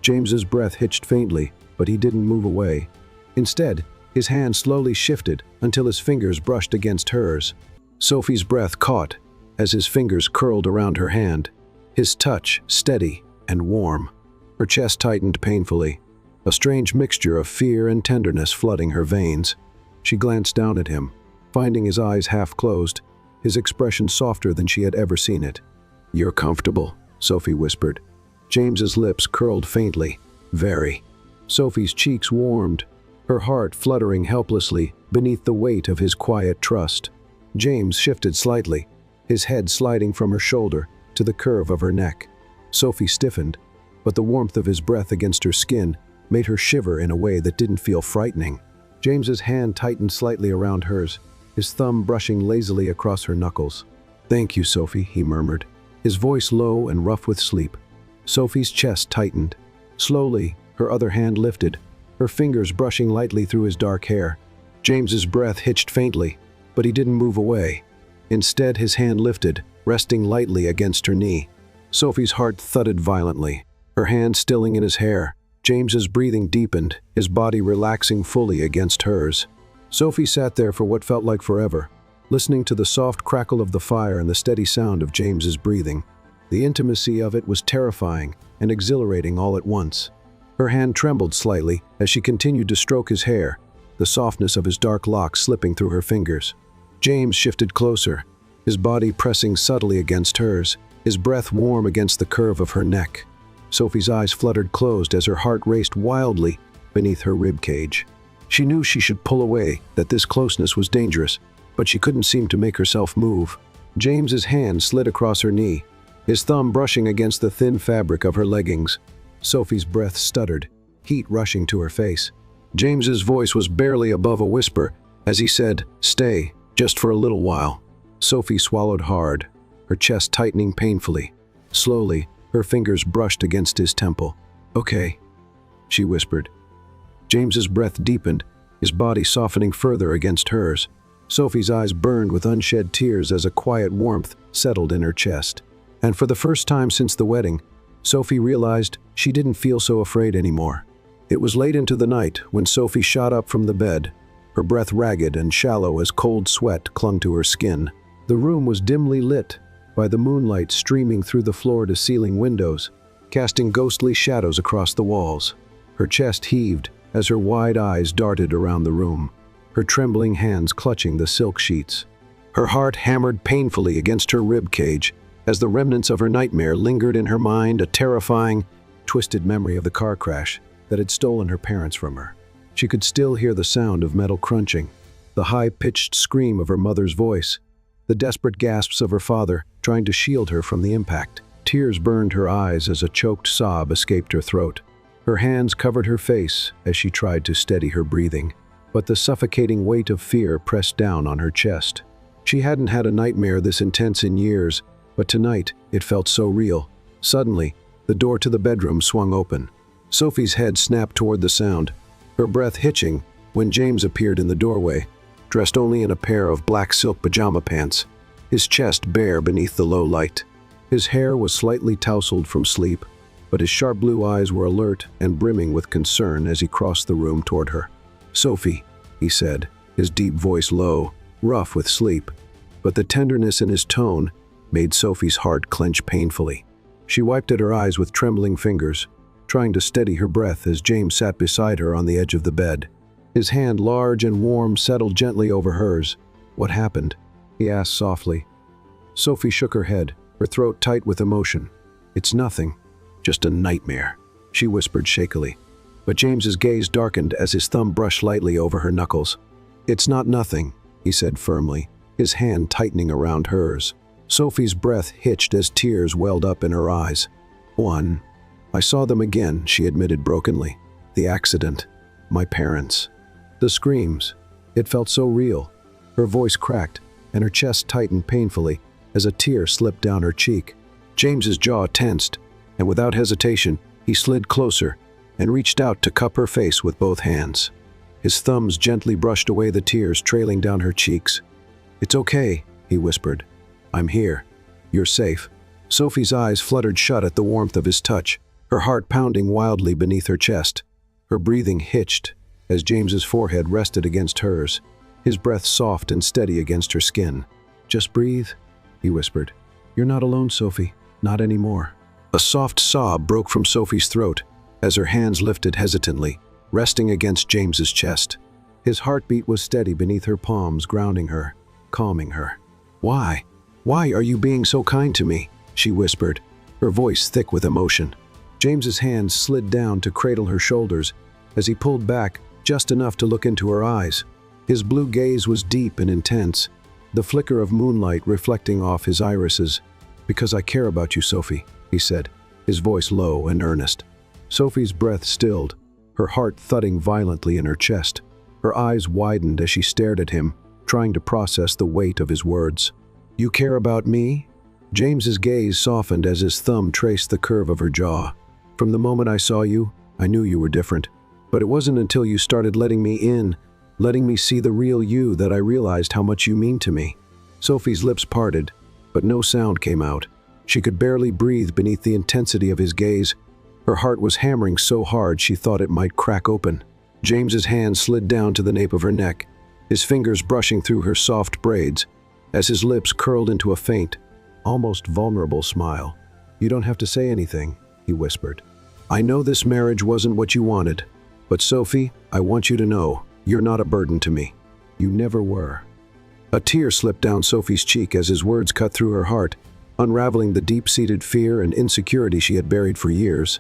James's breath hitched faintly, but he didn't move away. Instead, his hand slowly shifted until his fingers brushed against hers. Sophie's breath caught as his fingers curled around her hand, his touch steady and warm. Her chest tightened painfully, a strange mixture of fear and tenderness flooding her veins. She glanced down at him, finding his eyes half closed, his expression softer than she had ever seen it. "You're comfortable," Sophie whispered. James's lips curled faintly. "Very." Sophie's cheeks warmed, her heart fluttering helplessly beneath the weight of his quiet trust. James shifted slightly, his head sliding from her shoulder to the curve of her neck. Sophie stiffened, but the warmth of his breath against her skin made her shiver in a way that didn't feel frightening. James's hand tightened slightly around hers, his thumb brushing lazily across her knuckles. "Thank you, Sophie," he murmured, his voice low and rough with sleep. Sophie's chest tightened. Slowly, her other hand lifted, her fingers brushing lightly through his dark hair. James's breath hitched faintly, but he didn't move away. Instead, his hand lifted, resting lightly against her knee. Sophie's heart thudded violently, her hand stilling in his hair, James's breathing deepened, his body relaxing fully against hers. Sophie sat there for what felt like forever, listening to the soft crackle of the fire and the steady sound of James's breathing. The intimacy of it was terrifying and exhilarating all at once. Her hand trembled slightly as she continued to stroke his hair, the softness of his dark locks slipping through her fingers. James shifted closer, his body pressing subtly against hers, his breath warm against the curve of her neck. Sophie's eyes fluttered closed as her heart raced wildly beneath her rib cage. She knew she should pull away, that this closeness was dangerous, but she couldn't seem to make herself move. James's hand slid across her knee, his thumb brushing against the thin fabric of her leggings. Sophie's breath stuttered, heat rushing to her face. James's voice was barely above a whisper as he said, "Stay, just for a little while." Sophie swallowed hard, her chest tightening painfully. Slowly, her fingers brushed against his temple. "Okay," she whispered. James's breath deepened, his body softening further against hers. Sophie's eyes burned with unshed tears as a quiet warmth settled in her chest. And for the first time since the wedding, Sophie realized she didn't feel so afraid anymore. It was late into the night when Sophie shot up from the bed, her breath ragged and shallow as cold sweat clung to her skin. The room was dimly lit by the moonlight streaming through the floor-to-ceiling windows, casting ghostly shadows across the walls. Her chest heaved as her wide eyes darted around the room, her trembling hands clutching the silk sheets. Her heart hammered painfully against her rib cage as the remnants of her nightmare lingered in her mind, a terrifying, twisted memory of the car crash that had stolen her parents from her. She could still hear the sound of metal crunching, the high-pitched scream of her mother's voice, the desperate gasps of her father trying to shield her from the impact. Tears burned her eyes as a choked sob escaped her throat. Her hands covered her face as she tried to steady her breathing, but the suffocating weight of fear pressed down on her chest. She hadn't had a nightmare this intense in years, but tonight it felt so real. Suddenly, the door to the bedroom swung open. Sophie's head snapped toward the sound, her breath hitching when James appeared in the doorway, dressed only in a pair of black silk pajama pants, his chest bare beneath the low light. His hair was slightly tousled from sleep, but his sharp blue eyes were alert and brimming with concern as he crossed the room toward her. "Sophie," he said, his deep voice low, rough with sleep, but the tenderness in his tone made Sophie's heart clench painfully. She wiped at her eyes with trembling fingers, trying to steady her breath as James sat beside her on the edge of the bed. His hand, large and warm, settled gently over hers. "What happened?" he asked softly. Sophie shook her head, her throat tight with emotion. "It's nothing, just a nightmare," she whispered shakily. But James's gaze darkened as his thumb brushed lightly over her knuckles. "It's not nothing," he said firmly, his hand tightening around hers. Sophie's breath hitched as tears welled up in her eyes. I saw them again," she admitted brokenly. "The accident. My parents. The screams. It felt so real." Her voice cracked, and her chest tightened painfully as a tear slipped down her cheek. James's jaw tensed, and without hesitation, he slid closer and reached out to cup her face with both hands. His thumbs gently brushed away the tears trailing down her cheeks. "It's okay," he whispered. "I'm here. You're safe." Sophie's eyes fluttered shut at the warmth of his touch, her heart pounding wildly beneath her chest. Her breathing hitched as James's forehead rested against hers, his breath soft and steady against her skin. "Just breathe," he whispered. "You're not alone, Sophie. Not anymore." A soft sob broke from Sophie's throat as her hands lifted hesitantly, resting against James's chest. His heartbeat was steady beneath her palms, grounding her, calming her. "Why? Why are you being so kind to me?" she whispered, her voice thick with emotion. James's hands slid down to cradle her shoulders as he pulled back just enough to look into her eyes. His blue gaze was deep and intense, the flicker of moonlight reflecting off his irises. "Because I care about you, Sophie," he said, his voice low and earnest. Sophie's breath stilled, her heart thudding violently in her chest. Her eyes widened as she stared at him, trying to process the weight of his words. "You care about me?" James's gaze softened as his thumb traced the curve of her jaw. "From the moment I saw you, I knew you were different. But it wasn't until you started letting me in, letting me see the real you, that I realized how much you mean to me." Sophie's lips parted, but no sound came out. She could barely breathe beneath the intensity of his gaze, Her heart was hammering so hard she thought it might crack open. James's hand slid down to the nape of her neck, his fingers brushing through her soft braids, as his lips curled into a faint, almost vulnerable smile. "You don't have to say anything," he whispered. "I know this marriage wasn't what you wanted, but Sophie, I want you to know, you're not a burden to me. You never were." A tear slipped down Sophie's cheek as his words cut through her heart, unraveling the deep-seated fear and insecurity she had buried for years.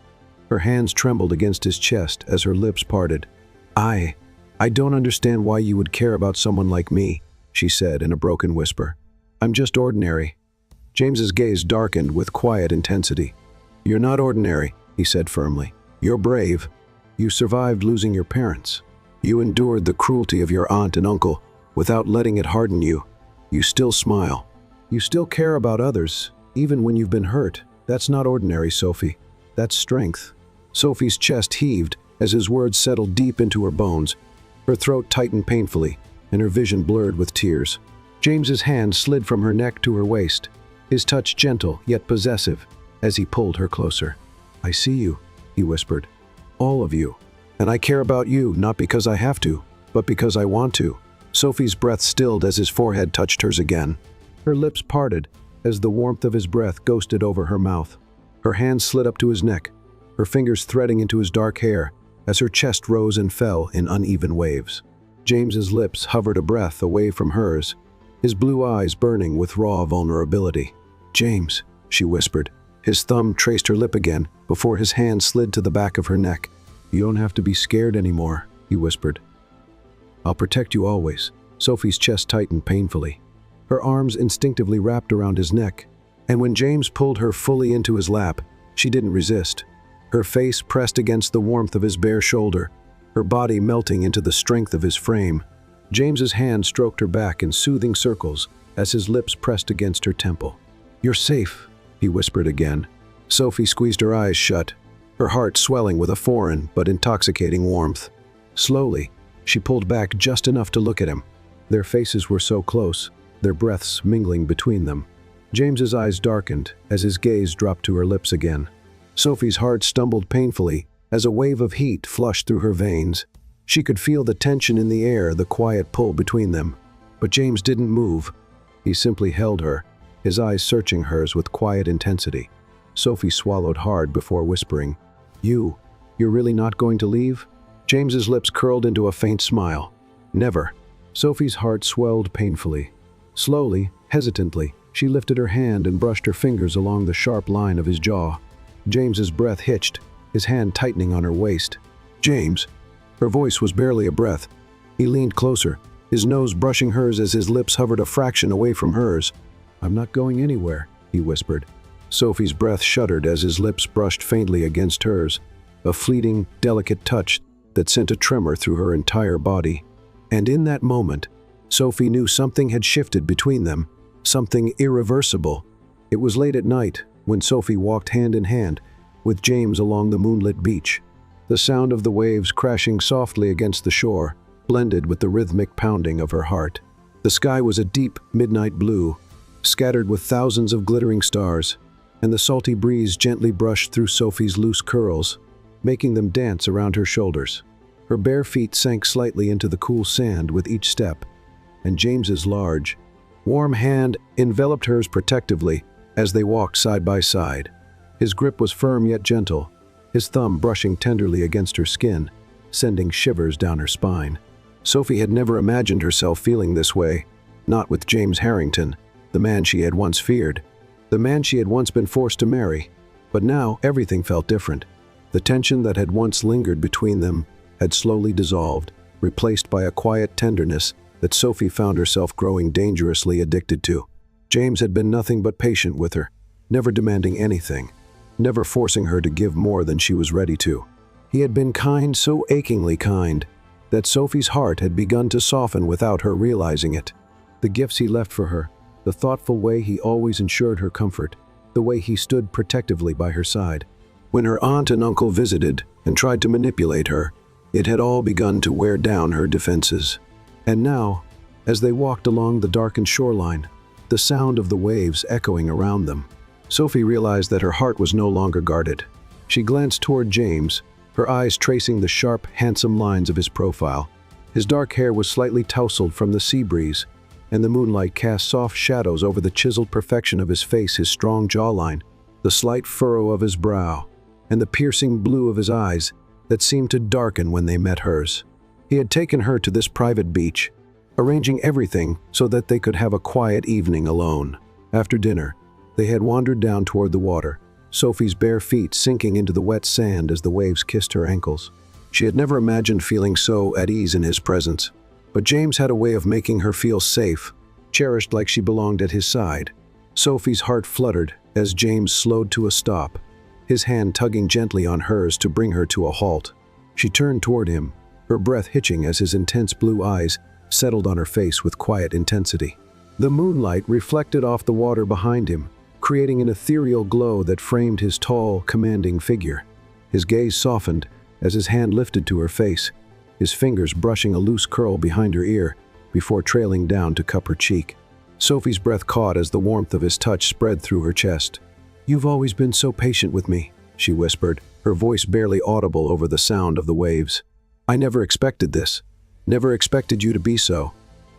Her hands trembled against his chest as her lips parted. I don't understand why you would care about someone like me," she said in a broken whisper. "I'm just ordinary." James's gaze darkened with quiet intensity. "You're not ordinary," he said firmly. "You're brave. You survived losing your parents. You endured the cruelty of your aunt and uncle without letting it harden you. You still smile. You still care about others, even when you've been hurt. That's not ordinary, Sophie. That's strength." Sophie's chest heaved as his words settled deep into her bones. Her throat tightened painfully, and her vision blurred with tears. James's hand slid from her neck to her waist, his touch gentle yet possessive as he pulled her closer. "I see you," he whispered. "All of you. And I care about you, not because I have to, but because I want to." Sophie's breath stilled as his forehead touched hers again. Her lips parted as the warmth of his breath ghosted over her mouth. Her hands slid up to his neck, her fingers threading into his dark hair as her chest rose and fell in uneven waves. James's lips hovered a breath away from hers, his blue eyes burning with raw vulnerability. "James," she whispered. His thumb traced her lip again before his hand slid to the back of her neck. "You don't have to be scared anymore," he whispered. "I'll protect you always." Sophie's chest tightened painfully. Her arms instinctively wrapped around his neck, and when James pulled her fully into his lap, she didn't resist. Her face pressed against the warmth of his bare shoulder, her body melting into the strength of his frame. James's hand stroked her back in soothing circles as his lips pressed against her temple. "You're safe," he whispered again. Sophie squeezed her eyes shut, her heart swelling with a foreign but intoxicating warmth. Slowly, she pulled back just enough to look at him. Their faces were so close, their breaths mingling between them. James's eyes darkened as his gaze dropped to her lips again. Sophie's heart stumbled painfully as a wave of heat flushed through her veins. She could feel the tension in the air, the quiet pull between them. But James didn't move. He simply held her, his eyes searching hers with quiet intensity. Sophie swallowed hard before whispering, You're really not going to leave?" James's lips curled into a faint smile. "Never." Sophie's heart swelled painfully. Slowly, hesitantly, she lifted her hand and brushed her fingers along the sharp line of his jaw. James's breath hitched, his hand tightening on her waist. "James." Her voice was barely a breath. He leaned closer, his nose brushing hers as his lips hovered a fraction away from hers. "I'm not going anywhere," he whispered. Sophie's breath shuddered as his lips brushed faintly against hers, a fleeting, delicate touch that sent a tremor through her entire body. And in that moment, Sophie knew something had shifted between them, something irreversible. It was late at night when Sophie walked hand in hand with James along the moonlit beach. The sound of the waves crashing softly against the shore blended with the rhythmic pounding of her heart. The sky was a deep midnight blue, scattered with thousands of glittering stars, and the salty breeze gently brushed through Sophie's loose curls, making them dance around her shoulders. Her bare feet sank slightly into the cool sand with each step, and James's large, warm hand enveloped hers protectively as they walked side by side. His grip was firm yet gentle, his thumb brushing tenderly against her skin, sending shivers down her spine. Sophie had never imagined herself feeling this way, not with James Harrington, the man she had once feared, the man she had once been forced to marry. But now everything felt different. The tension that had once lingered between them had slowly dissolved, replaced by a quiet tenderness that Sophie found herself growing dangerously addicted to. James had been nothing but patient with her, never demanding anything, never forcing her to give more than she was ready to. He had been kind, so achingly kind, that Sophie's heart had begun to soften without her realizing it. The gifts he left for her, the thoughtful way he always ensured her comfort, the way he stood protectively by her side. When her aunt and uncle visited and tried to manipulate her, it had all begun to wear down her defenses. And now, as they walked along the darkened shoreline, the sound of the waves echoing around them, Sophie realized that her heart was no longer guarded. She glanced toward James, her eyes tracing the sharp, handsome lines of his profile. His dark hair was slightly tousled from the sea breeze, and the moonlight cast soft shadows over the chiseled perfection of his face, his strong jawline, the slight furrow of his brow, and the piercing blue of his eyes that seemed to darken when they met hers. He had taken her to this private beach, arranging everything so that they could have a quiet evening alone. After dinner, they had wandered down toward the water, Sophie's bare feet sinking into the wet sand as the waves kissed her ankles. She had never imagined feeling so at ease in his presence, but James had a way of making her feel safe, cherished like she belonged at his side. Sophie's heart fluttered as James slowed to a stop, his hand tugging gently on hers to bring her to a halt. She turned toward him, her breath hitching as his intense blue eyes settled on her face with quiet intensity. The moonlight reflected off the water behind him, creating an ethereal glow that framed his tall, commanding figure. His gaze softened as his hand lifted to her face, his fingers brushing a loose curl behind her ear before trailing down to cup her cheek. Sophie's breath caught as the warmth of his touch spread through her chest. "You've always been so patient with me," she whispered, her voice barely audible over the sound of the waves. "I never expected this. Never expected you to be so."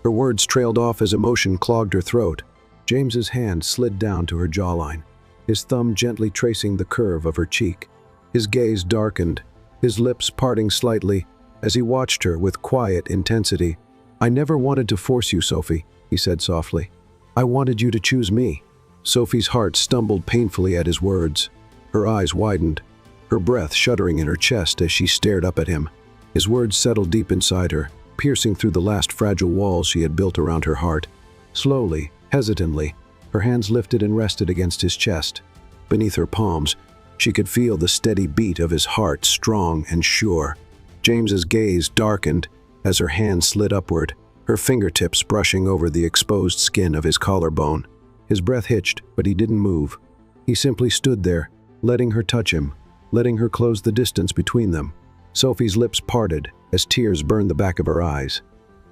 Her words trailed off as emotion clogged her throat. James's hand slid down to her jawline, his thumb gently tracing the curve of her cheek. His gaze darkened, his lips parting slightly as he watched her with quiet intensity. "I never wanted to force you, Sophie," he said softly. "I wanted you to choose me." Sophie's heart stumbled painfully at his words. Her eyes widened, her breath shuddering in her chest as she stared up at him. His words settled deep inside her, piercing through the last fragile walls she had built around her heart. Slowly, hesitantly, her hands lifted and rested against his chest. Beneath her palms, she could feel the steady beat of his heart, strong and sure. James's gaze darkened as her hand slid upward, her fingertips brushing over the exposed skin of his collarbone. His breath hitched, but he didn't move. He simply stood there, letting her touch him, letting her close the distance between them. Sophie's lips parted as tears burned the back of her eyes.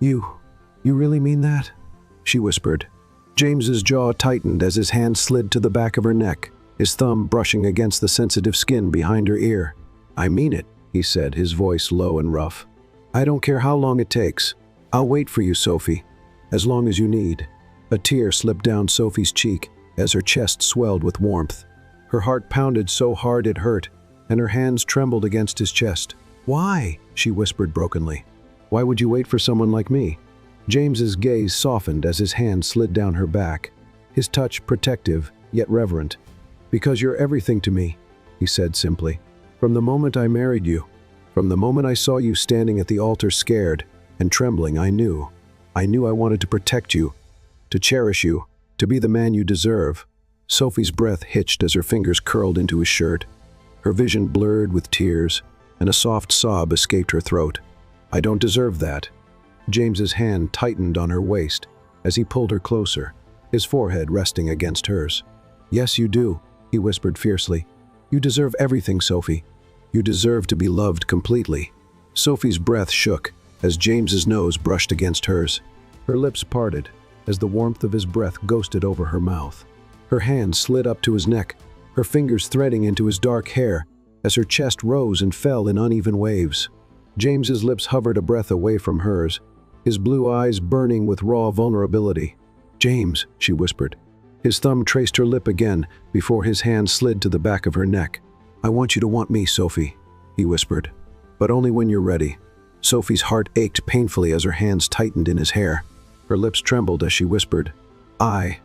You really mean that?" she whispered. James's jaw tightened as his hand slid to the back of her neck, his thumb brushing against the sensitive skin behind her ear. "I mean it," he said, his voice low and rough. "I don't care how long it takes. I'll wait for you, Sophie, as long as you need." A tear slipped down Sophie's cheek as her chest swelled with warmth. Her heart pounded so hard it hurt, and her hands trembled against his chest. "Why?" she whispered brokenly. "Why would you wait for someone like me?" James's gaze softened as his hand slid down her back, his touch protective yet reverent. "Because you're everything to me," he said simply. "From the moment I married you, from the moment I saw you standing at the altar scared and trembling, I knew I wanted to protect you, to cherish you, to be the man you deserve." Sophie's breath hitched as her fingers curled into his shirt. Her vision blurred with tears, and a soft sob escaped her throat. "I don't deserve that." James's hand tightened on her waist as he pulled her closer, his forehead resting against hers. "Yes, you do," he whispered fiercely. "You deserve everything, Sophie. You deserve to be loved completely." Sophie's breath shook as James's nose brushed against hers. Her lips parted as the warmth of his breath ghosted over her mouth. Her hand slid up to his neck, her fingers threading into his dark hair as her chest rose and fell in uneven waves. James's lips hovered a breath away from hers, his blue eyes burning with raw vulnerability. "James," she whispered. His thumb traced her lip again before his hand slid to the back of her neck. "I want you to want me, Sophie," he whispered. "But only when you're ready." Sophie's heart ached painfully as her hands tightened in his hair. Her lips trembled as she whispered, I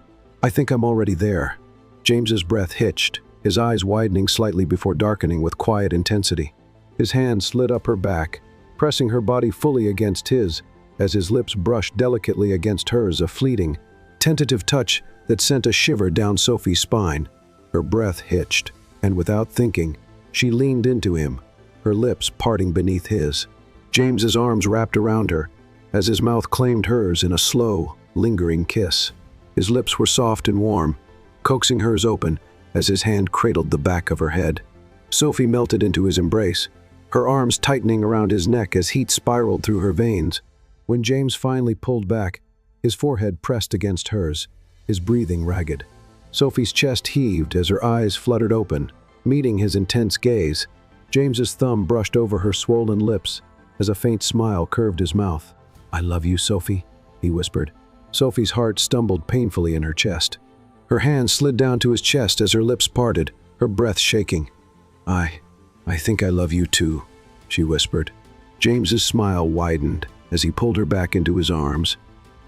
think I'm already there." James's breath hitched, his eyes widening slightly before darkening with quiet intensity. His hand slid up her back, pressing her body fully against his, as his lips brushed delicately against hers, a fleeting, tentative touch that sent a shiver down Sophie's spine. Her breath hitched, and without thinking, she leaned into him, her lips parting beneath his. James's arms wrapped around her, as his mouth claimed hers in a slow, lingering kiss. His lips were soft and warm, coaxing hers open as his hand cradled the back of her head. Sophie melted into his embrace, her arms tightening around his neck as heat spiraled through her veins. When James finally pulled back, his forehead pressed against hers, his breathing ragged. Sophie's chest heaved as her eyes fluttered open, Meeting his intense gaze, James's thumb brushed over her swollen lips as a faint smile curved his mouth. "I love you, Sophie," he whispered. Sophie's heart stumbled painfully in her chest. Her hand slid down to his chest as her lips parted, her breath shaking. I think I love you too," she whispered. James's smile widened as he pulled her back into his arms,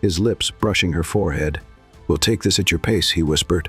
his lips brushing her forehead. "We'll take this at your pace," he whispered.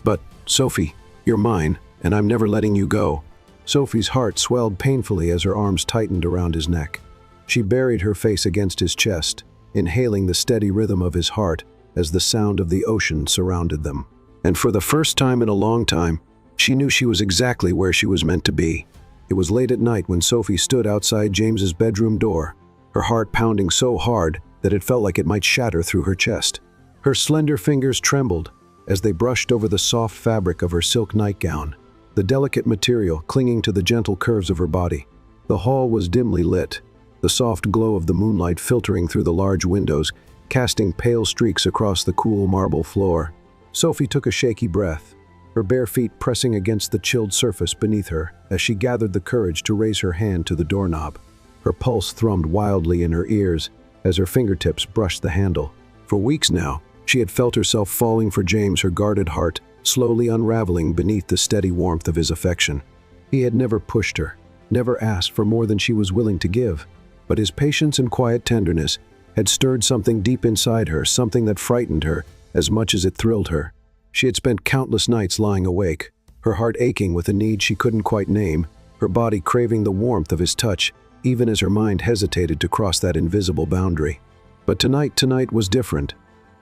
"But, Sophie, you're mine, and I'm never letting you go." Sophie's heart swelled painfully as her arms tightened around his neck. She buried her face against his chest, inhaling the steady rhythm of his heart as the sound of the ocean surrounded them. And for the first time in a long time, she knew she was exactly where she was meant to be. It was late at night when Sophie stood outside James's bedroom door, her heart pounding so hard that it felt like it might shatter through her chest. Her slender fingers trembled as they brushed over the soft fabric of her silk nightgown, the delicate material clinging to the gentle curves of her body. The hall was dimly lit, the soft glow of the moonlight filtering through the large windows, casting pale streaks across the cool marble floor. Sophie took a shaky breath, her bare feet pressing against the chilled surface beneath her as she gathered the courage to raise her hand to the doorknob. Her pulse thrummed wildly in her ears as her fingertips brushed the handle. For weeks now, she had felt herself falling for James, her guarded heart slowly unraveling beneath the steady warmth of his affection. He had never pushed her, never asked for more than she was willing to give, but his patience and quiet tenderness had stirred something deep inside her, something that frightened her as much as it thrilled her. She had spent countless nights lying awake, her heart aching with a need she couldn't quite name, her body craving the warmth of his touch, even as her mind hesitated to cross that invisible boundary. But tonight was different.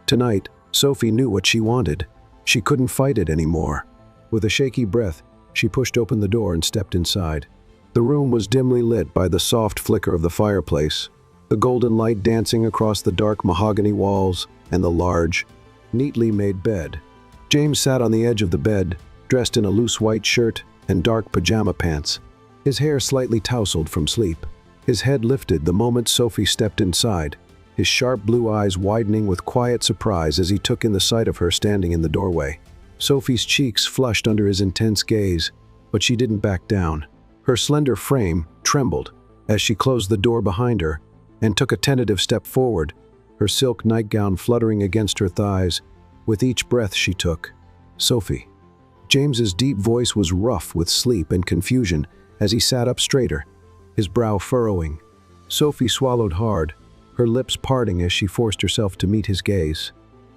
Tonight, Sophie knew what she wanted. She couldn't fight it anymore. With a shaky breath, she pushed open the door and stepped inside. The room was dimly lit by the soft flicker of the fireplace, the golden light dancing across the dark mahogany walls and the large, neatly made bed. James sat on the edge of the bed, dressed in a loose white shirt and dark pajama pants, his hair slightly tousled from sleep. His head lifted the moment Sophie stepped inside, his sharp blue eyes widening with quiet surprise as he took in the sight of her standing in the doorway. Sophie's cheeks flushed under his intense gaze, but she didn't back down. Her slender frame trembled as she closed the door behind her and took a tentative step forward, her silk nightgown fluttering against her thighs with each breath she took. "Sophie." James's deep voice was rough with sleep and confusion as he sat up straighter, his brow furrowing. Sophie swallowed hard, her lips parting as she forced herself to meet his gaze.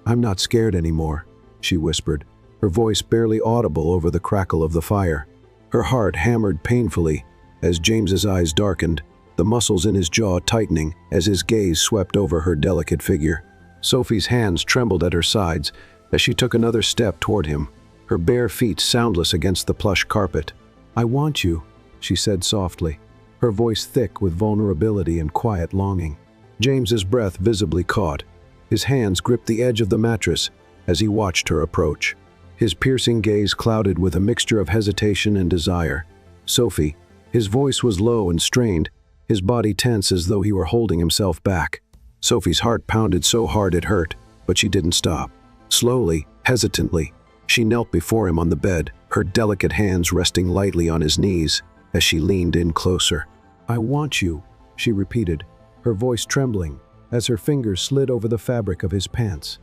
"I'm not scared anymore," she whispered, her voice barely audible over the crackle of the fire. Her heart hammered painfully as James's eyes darkened, the muscles in his jaw tightening as his gaze swept over her delicate figure. Sophie's hands trembled at her sides as she took another step toward him, her bare feet soundless against the plush carpet. "I want you," she said softly, her voice thick with vulnerability and quiet longing. James's breath visibly caught. His hands gripped the edge of the mattress as he watched her approach, his piercing gaze clouded with a mixture of hesitation and desire. "Sophie." His voice was low and strained, his body tense as though he were holding himself back. Sophie's heart pounded so hard it hurt, but she didn't stop. Slowly, hesitantly, she knelt before him on the bed, her delicate hands resting lightly on his knees as she leaned in closer. "I want you," she repeated, her voice trembling as her fingers slid over the fabric of his pants.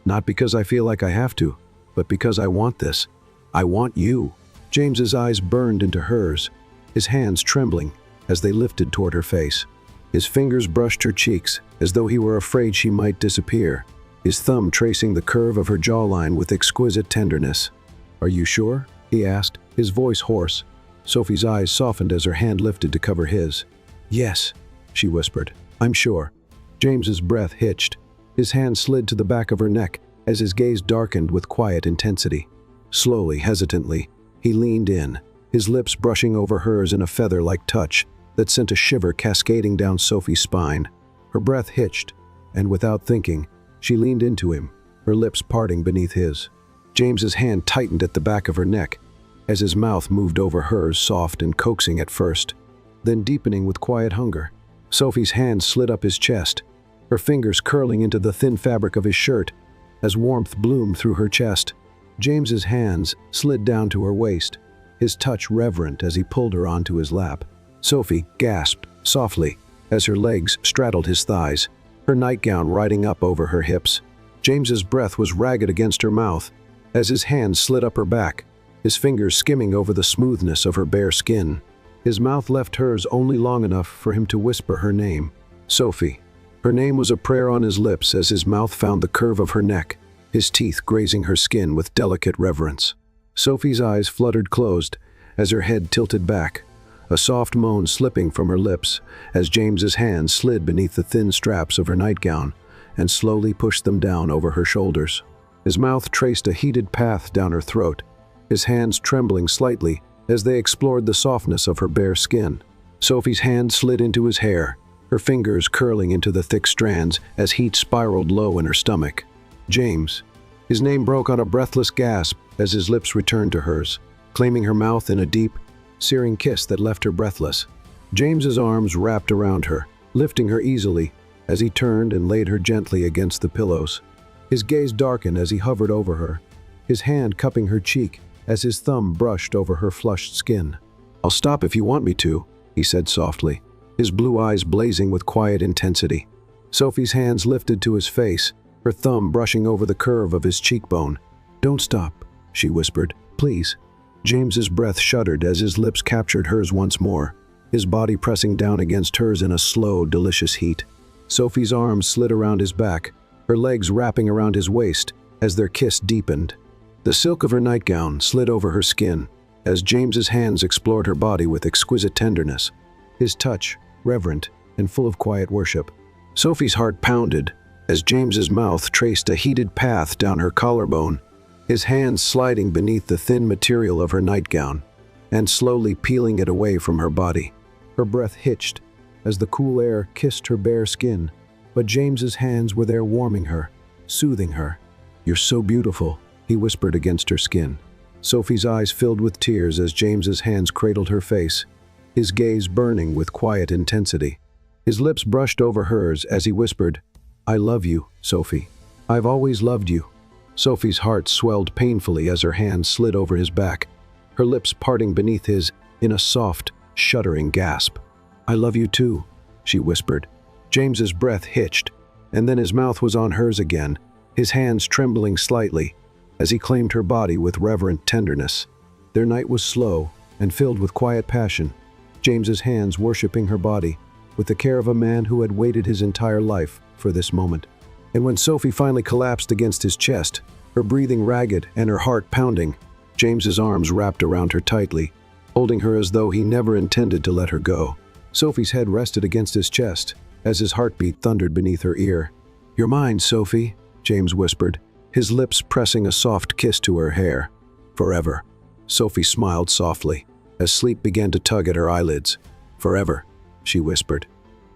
"Not because I feel like I have to, but because I want this. I want you." James's eyes burned into hers, his hands trembling as they lifted toward her face. His fingers brushed her cheeks as though he were afraid she might disappear, his thumb tracing the curve of her jawline with exquisite tenderness. "Are you sure?" he asked, his voice hoarse. Sophie's eyes softened as her hand lifted to cover his. "Yes," she whispered, "I'm sure." James's breath hitched. His hand slid to the back of her neck as his gaze darkened with quiet intensity. Slowly, hesitantly, he leaned in, his lips brushing over hers in a feather-like touch that sent a shiver cascading down Sophie's spine. Her breath hitched, and without thinking, she leaned into him, her lips parting beneath his. James's hand tightened at the back of her neck as his mouth moved over hers, soft and coaxing at first, then deepening with quiet hunger. Sophie's hand slid up his chest, her fingers curling into the thin fabric of his shirt as warmth bloomed through her chest. James's hands slid down to her waist, his touch reverent as he pulled her onto his lap. Sophie gasped softly as her legs straddled his thighs, her nightgown riding up over her hips. James's breath was ragged against her mouth as his hand slid up her back, his fingers skimming over the smoothness of her bare skin. His mouth left hers only long enough for him to whisper her name, Sophie. Her name was a prayer on his lips as his mouth found the curve of her neck, his teeth grazing her skin with delicate reverence. Sophie's eyes fluttered closed as her head tilted back, a soft moan slipping from her lips as James's hand slid beneath the thin straps of her nightgown and slowly pushed them down over her shoulders. His mouth traced a heated path down her throat, his hands trembling slightly as they explored the softness of her bare skin. Sophie's hand slid into his hair, her fingers curling into the thick strands as heat spiraled low in her stomach. James. His name broke on a breathless gasp as his lips returned to hers, claiming her mouth in a deep, searing kiss that left her breathless. James's arms wrapped around her, lifting her easily as he turned and laid her gently against the pillows. His gaze darkened as he hovered over her, his hand cupping her cheek as his thumb brushed over her flushed skin. "I'll stop if you want me to," he said softly, his blue eyes blazing with quiet intensity. Sophie's hands lifted to his face, her thumb brushing over the curve of his cheekbone. "Don't stop," she whispered. "Please." James's breath shuddered as his lips captured hers once more, his body pressing down against hers in a slow, delicious heat. Sophie's arms slid around his back, her legs wrapping around his waist as their kiss deepened. The silk of her nightgown slid over her skin as James's hands explored her body with exquisite tenderness, his touch reverent and full of quiet worship. Sophie's heart pounded as James's mouth traced a heated path down her collarbone, his hands sliding beneath the thin material of her nightgown and slowly peeling it away from her body. Her breath hitched as the cool air kissed her bare skin, but James's hands were there warming her, soothing her. "You're so beautiful," he whispered against her skin. Sophie's eyes filled with tears as James's hands cradled her face, his gaze burning with quiet intensity. His lips brushed over hers as he whispered, "I love you, Sophie. I've always loved you." Sophie's heart swelled painfully as her hands slid over his back, her lips parting beneath his in a soft, shuddering gasp. "I love you too," she whispered. James's breath hitched, and then his mouth was on hers again, his hands trembling slightly as he claimed her body with reverent tenderness. Their night was slow and filled with quiet passion, James's hands worshiping her body with the care of a man who had waited his entire life for this moment. And when Sophie finally collapsed against his chest, her breathing ragged and her heart pounding, James's arms wrapped around her tightly, holding her as though he never intended to let her go. Sophie's head rested against his chest as his heartbeat thundered beneath her ear. "You're mine, Sophie," James whispered, his lips pressing a soft kiss to her hair. "Forever." Sophie smiled softly as sleep began to tug at her eyelids. "Forever," she whispered.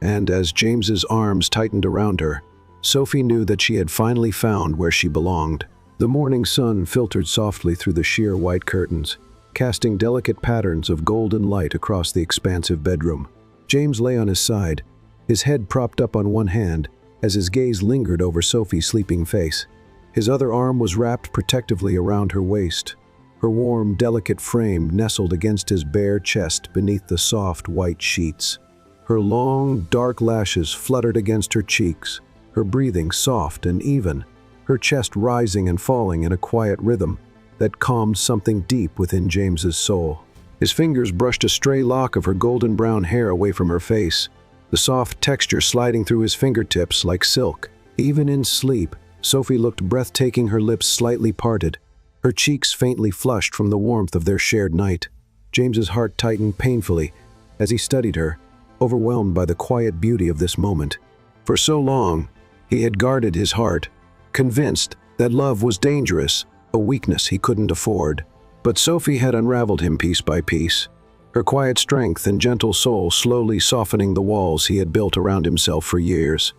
And as James's arms tightened around her, Sophie knew that she had finally found where she belonged. The morning sun filtered softly through the sheer white curtains, casting delicate patterns of golden light across the expansive bedroom. James lay on his side, his head propped up on one hand as his gaze lingered over Sophie's sleeping face. His other arm was wrapped protectively around her waist, her warm, delicate frame nestled against his bare chest beneath the soft white sheets. Her long, dark lashes fluttered against her cheeks, her breathing soft and even, her chest rising and falling in a quiet rhythm that calmed something deep within James's soul. His fingers brushed a stray lock of her golden brown hair away from her face, the soft texture sliding through his fingertips like silk. Even in sleep, Sophie looked breathtaking, her lips slightly parted, her cheeks faintly flushed from the warmth of their shared night. James's heart tightened painfully as he studied her, overwhelmed by the quiet beauty of this moment. For so long, he had guarded his heart, convinced that love was dangerous, a weakness he couldn't afford. But Sophie had unraveled him piece by piece, her quiet strength and gentle soul slowly softening the walls he had built around himself for years.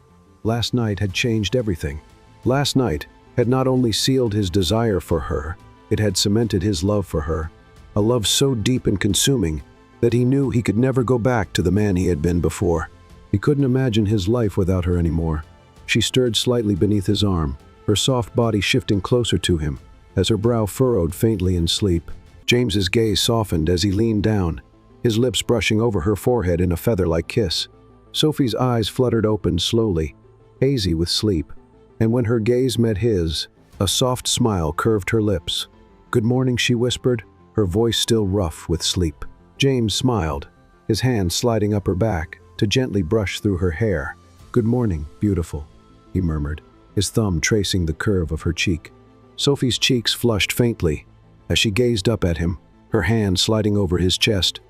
Last night had changed everything. Last night had not only sealed his desire for her, it had cemented his love for her, a love so deep and consuming that he knew he could never go back to the man he had been before. He couldn't imagine his life without her anymore. She stirred slightly beneath his arm, her soft body shifting closer to him as her brow furrowed faintly in sleep. James's gaze softened as he leaned down, his lips brushing over her forehead in a feather-like kiss. Sophie's eyes fluttered open slowly, hazy with sleep, and when her gaze met his, a soft smile curved her lips. "Good morning," she whispered, her voice still rough with sleep. James smiled, his hand sliding up her back to gently brush through her hair. "Good morning, beautiful," he murmured, his thumb tracing the curve of her cheek. Sophie's cheeks flushed faintly as she gazed up at him, her hand sliding over his chest,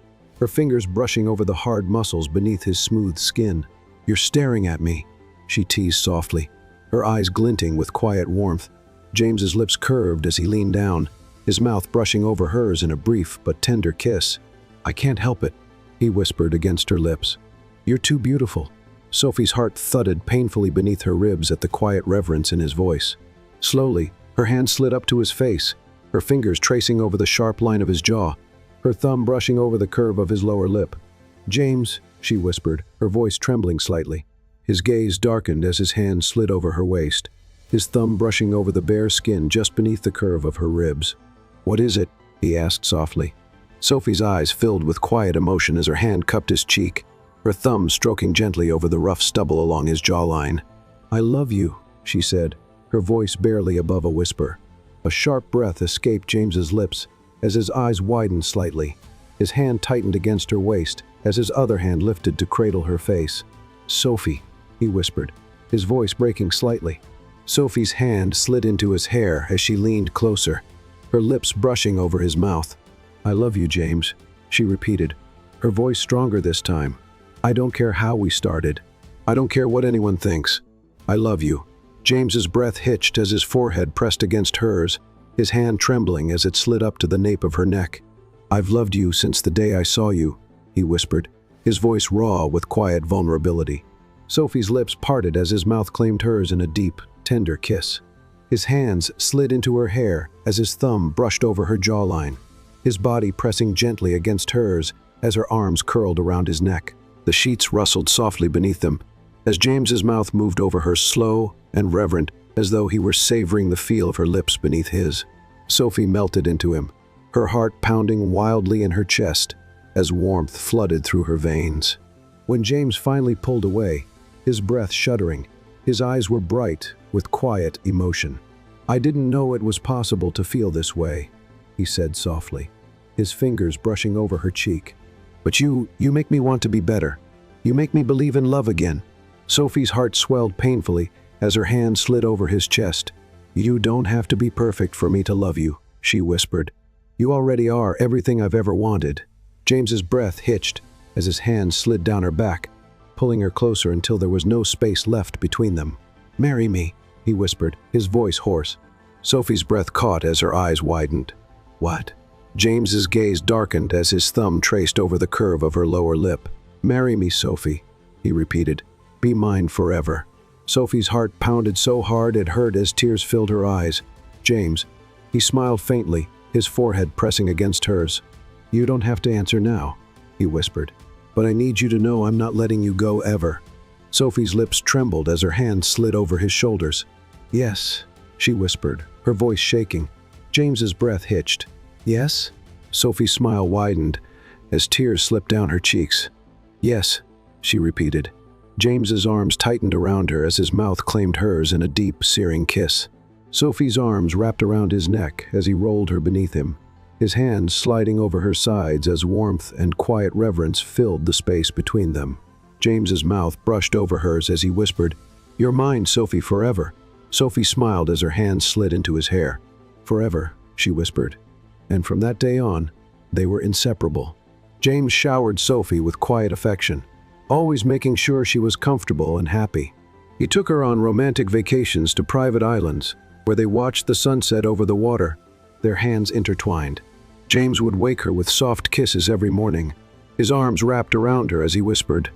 her fingers brushing over the hard muscles beneath his smooth skin. "You're staring at me," she teased softly, her eyes glinting with quiet warmth. James's lips curved as he leaned down, his mouth brushing over hers in a brief but tender kiss. "I can't help it," he whispered against her lips. "You're too beautiful." Sophie's heart thudded painfully beneath her ribs at the quiet reverence in his voice. Slowly, her hand slid up to his face, her fingers tracing over the sharp line of his jaw, her thumb brushing over the curve of his lower lip. "James," she whispered, her voice trembling slightly. His gaze darkened as his hand slid over her waist, his thumb brushing over the bare skin just beneath the curve of her ribs. "What is it?" he asked softly. Sophie's eyes filled with quiet emotion as her hand cupped his cheek, her thumb stroking gently over the rough stubble along his jawline. "I love you," she said, her voice barely above a whisper. A sharp breath escaped James's lips as his eyes widened slightly. His hand tightened against her waist as his other hand lifted to cradle her face. "Sophie," he whispered, his voice breaking slightly. Sophie's hand slid into his hair as she leaned closer, her lips brushing over his mouth. "I love you, James," she repeated, her voice stronger this time. "I don't care how we started. I don't care what anyone thinks. I love you." James's breath hitched as his forehead pressed against hers, his hand trembling as it slid up to the nape of her neck. "I've loved you since the day I saw you," he whispered, his voice raw with quiet vulnerability. Sophie's lips parted as his mouth claimed hers in a deep, tender kiss. His hands slid into her hair as his thumb brushed over her jawline, his body pressing gently against hers as her arms curled around his neck. The sheets rustled softly beneath them as James's mouth moved over her, slow and reverent, as though he were savoring the feel of her lips beneath his. Sophie melted into him, her heart pounding wildly in her chest as warmth flooded through her veins. When James finally pulled away, his breath shuddering, his eyes were bright with quiet emotion. "I didn't know it was possible to feel this way," he said softly, his fingers brushing over her cheek. "But you make me want to be better. You make me believe in love again." Sophie's heart swelled painfully as her hand slid over his chest. "You don't have to be perfect for me to love you," she whispered. "You already are everything I've ever wanted." James's breath hitched as his hand slid down her back, pulling her closer until there was no space left between them. "Marry me," he whispered, his voice hoarse. Sophie's breath caught as her eyes widened. "What?" James's gaze darkened as his thumb traced over the curve of her lower lip. "Marry me, Sophie," he repeated. "Be mine forever." Sophie's heart pounded so hard it hurt as tears filled her eyes. "James," he smiled faintly, his forehead pressing against hers. "You don't have to answer now," he whispered. "But I need you to know I'm not letting you go ever." Sophie's lips trembled as her hand slid over his shoulders. "Yes," she whispered, her voice shaking. James's breath hitched. "Yes?" Sophie's smile widened as tears slipped down her cheeks. "Yes," she repeated. James's arms tightened around her as his mouth claimed hers in a deep, searing kiss. Sophie's arms wrapped around his neck as he rolled her beneath him, his hands sliding over her sides as warmth and quiet reverence filled the space between them. James's mouth brushed over hers as he whispered, "You're mine, Sophie, forever." Sophie smiled as her hands slid into his hair. "Forever," she whispered. And from that day on, they were inseparable. James showered Sophie with quiet affection, always making sure she was comfortable and happy. He took her on romantic vacations to private islands, where they watched the sunset over the water, their hands intertwined. James would wake her with soft kisses every morning, his arms wrapped around her as he whispered,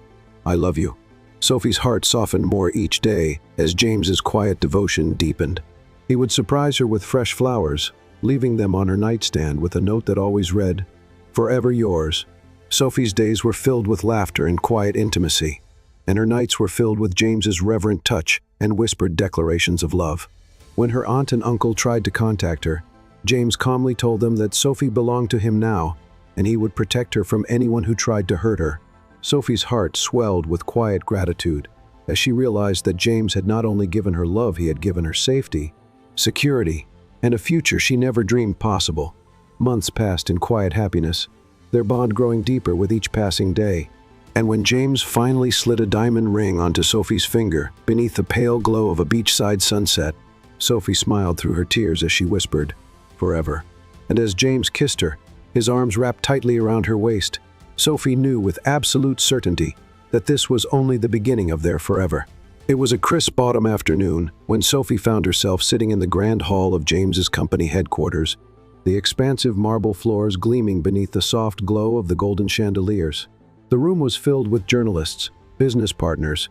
"I love you." Sophie's heart softened more each day as James's quiet devotion deepened. He would surprise her with fresh flowers, leaving them on her nightstand with a note that always read, "Forever yours." Sophie's days were filled with laughter and quiet intimacy, and her nights were filled with James's reverent touch and whispered declarations of love. When her aunt and uncle tried to contact her, James calmly told them that Sophie belonged to him now, and he would protect her from anyone who tried to hurt her. Sophie's heart swelled with quiet gratitude as she realized that James had not only given her love, he had given her safety, security, and a future she never dreamed possible. Months passed in quiet happiness, their bond growing deeper with each passing day. And when James finally slid a diamond ring onto Sophie's finger beneath the pale glow of a beachside sunset, Sophie smiled through her tears as she whispered, "Forever." And as James kissed her, his arms wrapped tightly around her waist, Sophie knew with absolute certainty that this was only the beginning of their forever. It was a crisp autumn afternoon when Sophie found herself sitting in the grand hall of James's company headquarters, the expansive marble floors gleaming beneath the soft glow of the golden chandeliers. The room was filled with journalists, business partners,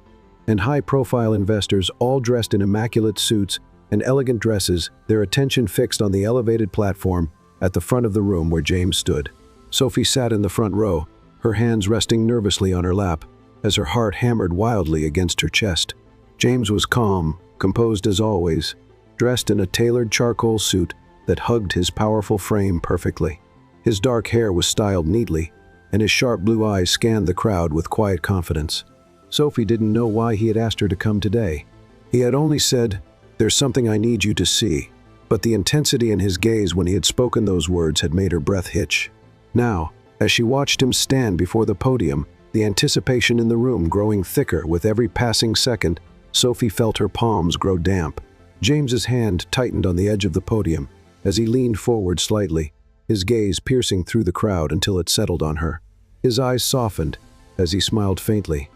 and high-profile investors, all dressed in immaculate suits and elegant dresses, their attention fixed on the elevated platform at the front of the room where James stood. Sophie sat in the front row, her hands resting nervously on her lap, as her heart hammered wildly against her chest. James was calm, composed as always, dressed in a tailored charcoal suit that hugged his powerful frame perfectly. His dark hair was styled neatly, and his sharp blue eyes scanned the crowd with quiet confidence. Sophie didn't know why he had asked her to come today. He had only said, "There's something I need you to see," but the intensity in his gaze when he had spoken those words had made her breath hitch. Now, as she watched him stand before the podium, the anticipation in the room growing thicker with every passing second, Sophie felt her palms grow damp. James's hand tightened on the edge of the podium as he leaned forward slightly, his gaze piercing through the crowd until it settled on her. His eyes softened as he smiled faintly.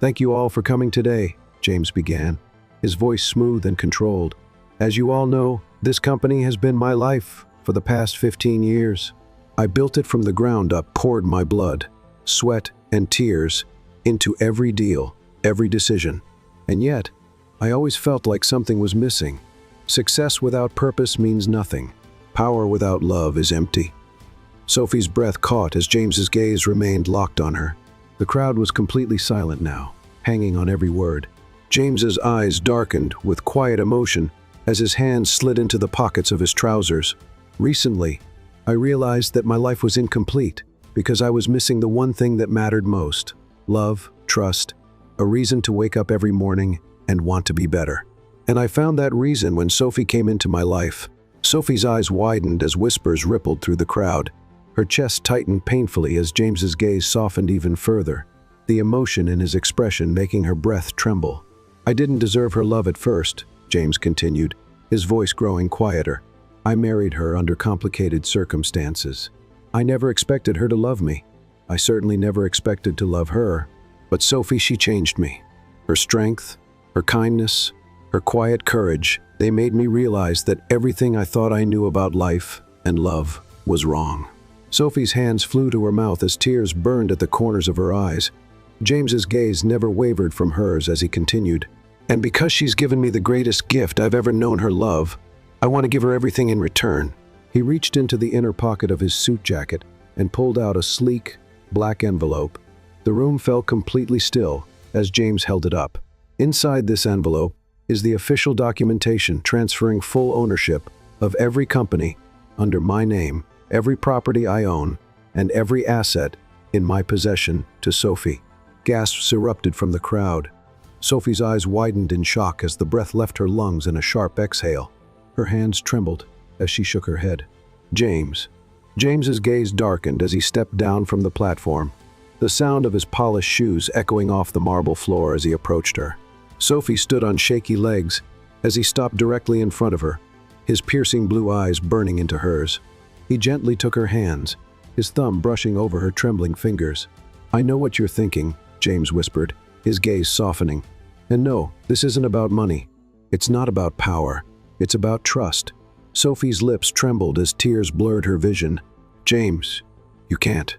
"Thank you all for coming today," James began, his voice smooth and controlled. "As you all know, this company has been my life for the past 15 years. I built it from the ground up, poured my blood, sweat, and tears into every deal, every decision. And yet, I always felt like something was missing. Success without purpose means nothing. Power without love is empty." Sophie's breath caught as James's gaze remained locked on her. The crowd was completely silent now, hanging on every word. James's eyes darkened with quiet emotion as his hands slid into the pockets of his trousers. "Recently, I realized that my life was incomplete because I was missing the one thing that mattered most: love, trust, a reason to wake up every morning and want to be better. And I found that reason when Sophie came into my life." Sophie's eyes widened as whispers rippled through the crowd. Her chest tightened painfully as James's gaze softened even further, the emotion in his expression making her breath tremble. "I didn't deserve her love at first," James continued, his voice growing quieter. "I married her under complicated circumstances. I never expected her to love me. I certainly never expected to love her. But Sophie, she changed me. Her strength, her kindness, her quiet courage, they made me realize that everything I thought I knew about life and love was wrong." Sophie's hands flew to her mouth as tears burned at the corners of her eyes. James's gaze never wavered from hers as he continued, "And because she's given me the greatest gift I've ever known, her love, I want to give her everything in return." He reached into the inner pocket of his suit jacket and pulled out a sleek, black envelope. The room fell completely still as James held it up. Inside this envelope is the official documentation transferring full ownership of every company under my name, every property I own, and every asset in my possession to Sophie. Gasps erupted from the crowd. Sophie's eyes widened in shock as the breath left her lungs in a sharp exhale. Her hands trembled as she shook her head. "James." James's gaze darkened as he stepped down from the platform, the sound of his polished shoes echoing off the marble floor as he approached her. Sophie stood on shaky legs as he stopped directly in front of her, his piercing blue eyes burning into hers. He gently took her hands, his thumb brushing over her trembling fingers. "I know what you're thinking," James whispered, his gaze softening. "And no, this isn't about money. It's not about power. It's about trust." Sophie's lips trembled as tears blurred her vision. "James, you can't.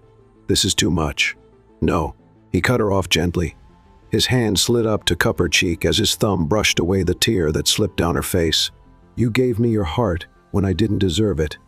This is too much." "No," he cut her off gently. His hand slid up to cup her cheek as his thumb brushed away the tear that slipped down her face. "You gave me your heart when I didn't deserve it.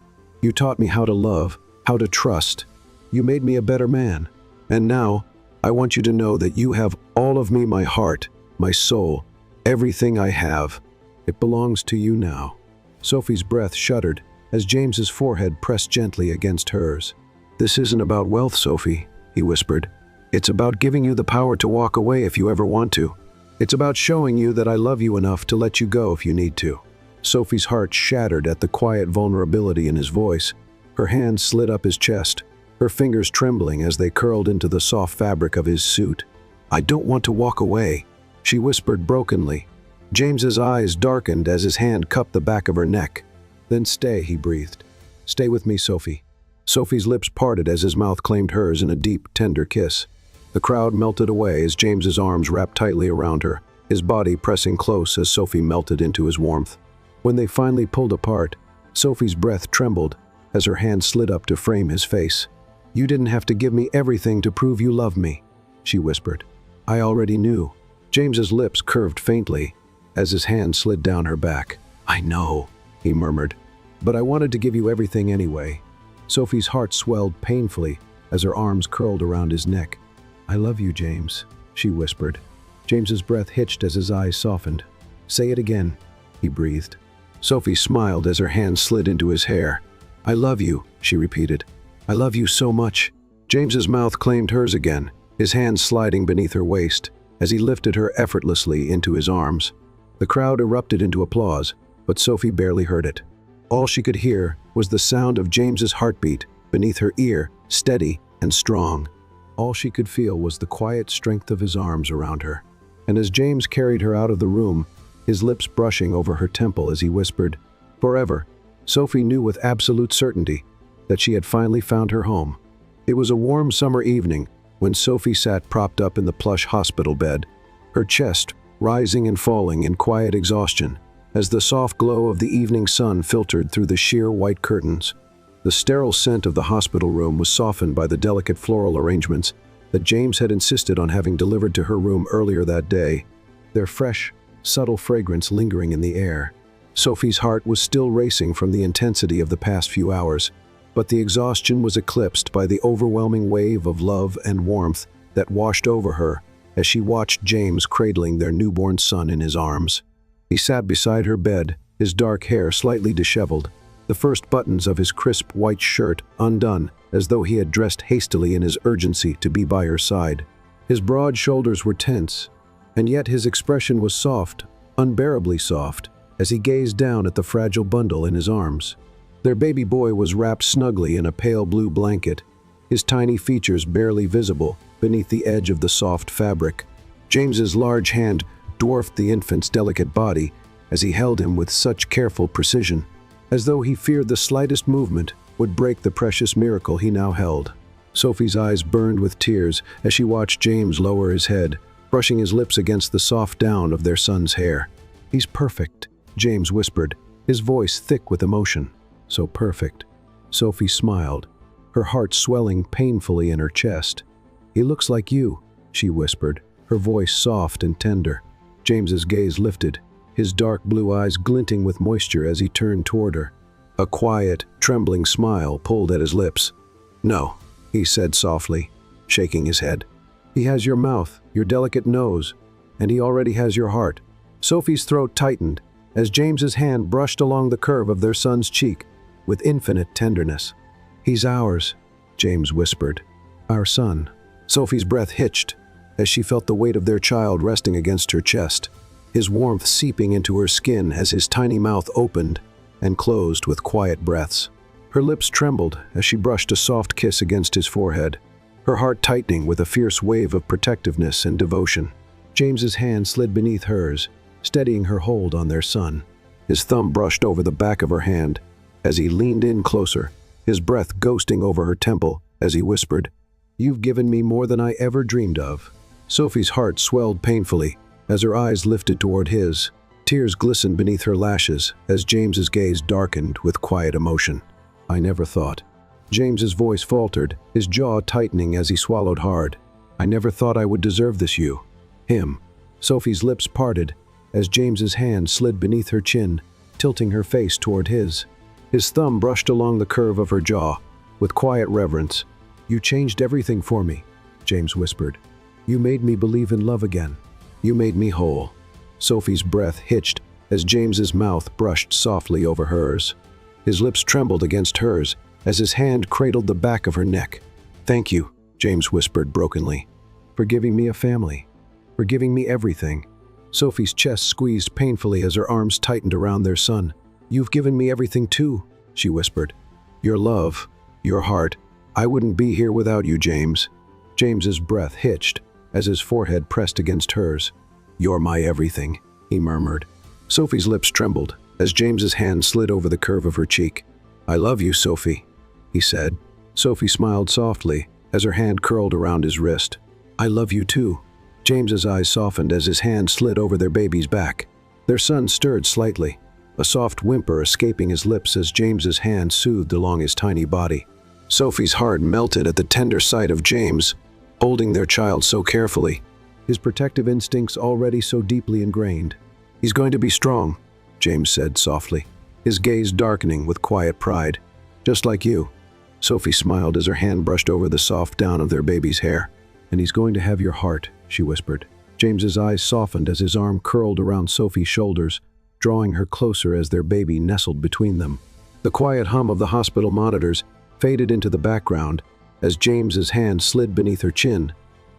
You taught me how to love, how to trust. You made me a better man. And now, I want you to know that you have all of me, my heart, my soul, everything I have. It belongs to you now." Sophie's breath shuddered as James's forehead pressed gently against hers. "This isn't about wealth, Sophie," he whispered. "It's about giving you the power to walk away if you ever want to. It's about showing you that I love you enough to let you go if you need to." Sophie's heart shattered at the quiet vulnerability in his voice. Her hand slid up his chest, her fingers trembling as they curled into the soft fabric of his suit. "I don't want to walk away," she whispered brokenly. James's eyes darkened as his hand cupped the back of her neck. "Then stay," he breathed. "Stay with me, Sophie." Sophie's lips parted as his mouth claimed hers in a deep, tender kiss. The crowd melted away as James's arms wrapped tightly around her, his body pressing close as Sophie melted into his warmth. When they finally pulled apart, Sophie's breath trembled as her hand slid up to frame his face. "You didn't have to give me everything to prove you love me," she whispered. "I already knew." James's lips curved faintly as his hand slid down her back. "I know," he murmured, "but I wanted to give you everything anyway." Sophie's heart swelled painfully as her arms curled around his neck. "I love you, James," she whispered. James's breath hitched as his eyes softened. "Say it again," he breathed. Sophie smiled as her hand slid into his hair. "I love you," she repeated. "I love you so much." James's mouth claimed hers again, his hand sliding beneath her waist as he lifted her effortlessly into his arms. The crowd erupted into applause, but Sophie barely heard it. All she could hear was the sound of James's heartbeat beneath her ear, steady and strong. All she could feel was the quiet strength of his arms around her. And as James carried her out of the room, his lips brushing over her temple as he whispered, "Forever," Sophie knew with absolute certainty that she had finally found her home. It was a warm summer evening when Sophie sat propped up in the plush hospital bed, her chest rising and falling in quiet exhaustion as the soft glow of the evening sun filtered through the sheer white curtains. The sterile scent of the hospital room was softened by the delicate floral arrangements that James had insisted on having delivered to her room earlier that day, their fresh, subtle fragrance lingering in the air. Sophie's heart was still racing from the intensity of the past few hours, but the exhaustion was eclipsed by the overwhelming wave of love and warmth that washed over her as she watched James cradling their newborn son in his arms. He sat beside her bed, his dark hair slightly disheveled, the first buttons of his crisp white shirt undone as though he had dressed hastily in his urgency to be by her side. His broad shoulders were tense, and yet his expression was soft, unbearably soft, as he gazed down at the fragile bundle in his arms. Their baby boy was wrapped snugly in a pale blue blanket, his tiny features barely visible beneath the edge of the soft fabric. James's large hand dwarfed the infant's delicate body as he held him with such careful precision, as though he feared the slightest movement would break the precious miracle he now held. Sophie's eyes burned with tears as she watched James lower his head, brushing his lips against the soft down of their son's hair. "He's perfect," James whispered, his voice thick with emotion. "So perfect." Sophie smiled, her heart swelling painfully in her chest. "He looks like you," she whispered, her voice soft and tender. James's gaze lifted, his dark blue eyes glinting with moisture as he turned toward her. A quiet, trembling smile pulled at his lips. "No," he said softly, shaking his head. "He has your mouth, your delicate nose, and he already has your heart." Sophie's throat tightened as James's hand brushed along the curve of their son's cheek with infinite tenderness. "He's ours," James whispered. "Our son." Sophie's breath hitched as she felt the weight of their child resting against her chest, his warmth seeping into her skin as his tiny mouth opened and closed with quiet breaths. Her lips trembled as she brushed a soft kiss against his forehead, her heart tightening with a fierce wave of protectiveness and devotion. James's hand slid beneath hers, steadying her hold on their son. His thumb brushed over the back of her hand as he leaned in closer, his breath ghosting over her temple as he whispered, "You've given me more than I ever dreamed of." Sophie's heart swelled painfully as her eyes lifted toward his. Tears glistened beneath her lashes as James's gaze darkened with quiet emotion. "I never thought." James's voice faltered, his jaw tightening as he swallowed hard. "I never thought I would deserve this you." Him. Sophie's lips parted as James's hand slid beneath her chin, tilting her face toward his. His thumb brushed along the curve of her jaw with quiet reverence. "You changed everything for me," James whispered. "You made me believe in love again. You made me whole." Sophie's breath hitched as James's mouth brushed softly over hers. His lips trembled against hers as his hand cradled the back of her neck. "Thank you," James whispered brokenly, "for giving me a family, for giving me everything." Sophie's chest squeezed painfully as her arms tightened around their son. "You've given me everything too," she whispered. "Your love, your heart. I wouldn't be here without you, James." James's breath hitched as his forehead pressed against hers. "You're my everything," he murmured. Sophie's lips trembled as James's hand slid over the curve of her cheek. "I love you, Sophie," he said. Sophie smiled softly as her hand curled around his wrist. "I love you too." James's eyes softened as his hand slid over their baby's back. Their son stirred slightly, a soft whimper escaping his lips as James's hand soothed along his tiny body. Sophie's heart melted at the tender sight of James, holding their child so carefully, his protective instincts already so deeply ingrained. "He's going to be strong," James said softly, his gaze darkening with quiet pride. "Just like you." Sophie smiled as her hand brushed over the soft down of their baby's hair. "And he's going to have your heart," she whispered. James's eyes softened as his arm curled around Sophie's shoulders, drawing her closer as their baby nestled between them. The quiet hum of the hospital monitors faded into the background as James's hand slid beneath her chin,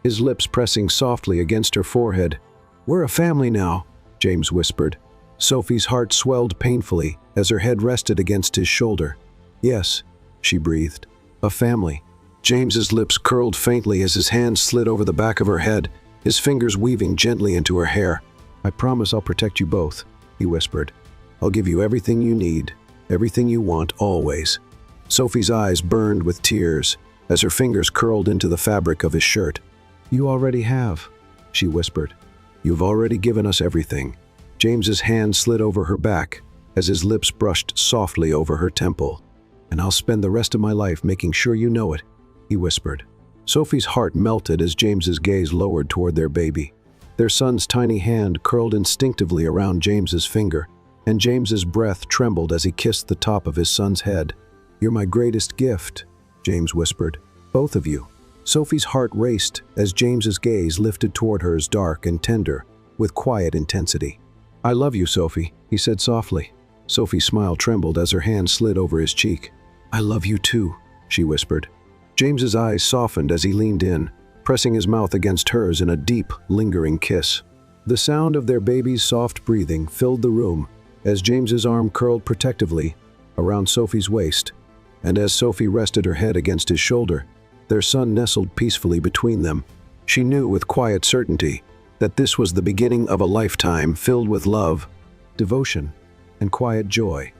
his lips pressing softly against her forehead. "We're a family now," James whispered. Sophie's heart swelled painfully as her head rested against his shoulder. "Yes," she breathed, "a family." James's lips curled faintly as his hand slid over the back of her head, his fingers weaving gently into her hair. "I promise I'll protect you both," he whispered. "I'll give you everything you need, everything you want, always." Sophie's eyes burned with tears as her fingers curled into the fabric of his shirt. "You already have," she whispered. "You've already given us everything." James's hand slid over her back as his lips brushed softly over her temple. "And I'll spend the rest of my life making sure you know it," he whispered. Sophie's heart melted as James's gaze lowered toward their baby. Their son's tiny hand curled instinctively around James's finger, and James's breath trembled as he kissed the top of his son's head. "You're my greatest gift," James whispered. "Both of you." Sophie's heart raced as James's gaze lifted toward hers, dark and tender, with quiet intensity. "I love you, Sophie," he said softly. Sophie's smile trembled as her hand slid over his cheek. "I love you too," she whispered. James's eyes softened as he leaned in, pressing his mouth against hers in a deep, lingering kiss. The sound of their baby's soft breathing filled the room as James's arm curled protectively around Sophie's waist, and as Sophie rested her head against his shoulder, their son nestled peacefully between them. She knew with quiet certainty that this was the beginning of a lifetime filled with love, devotion, and quiet joy.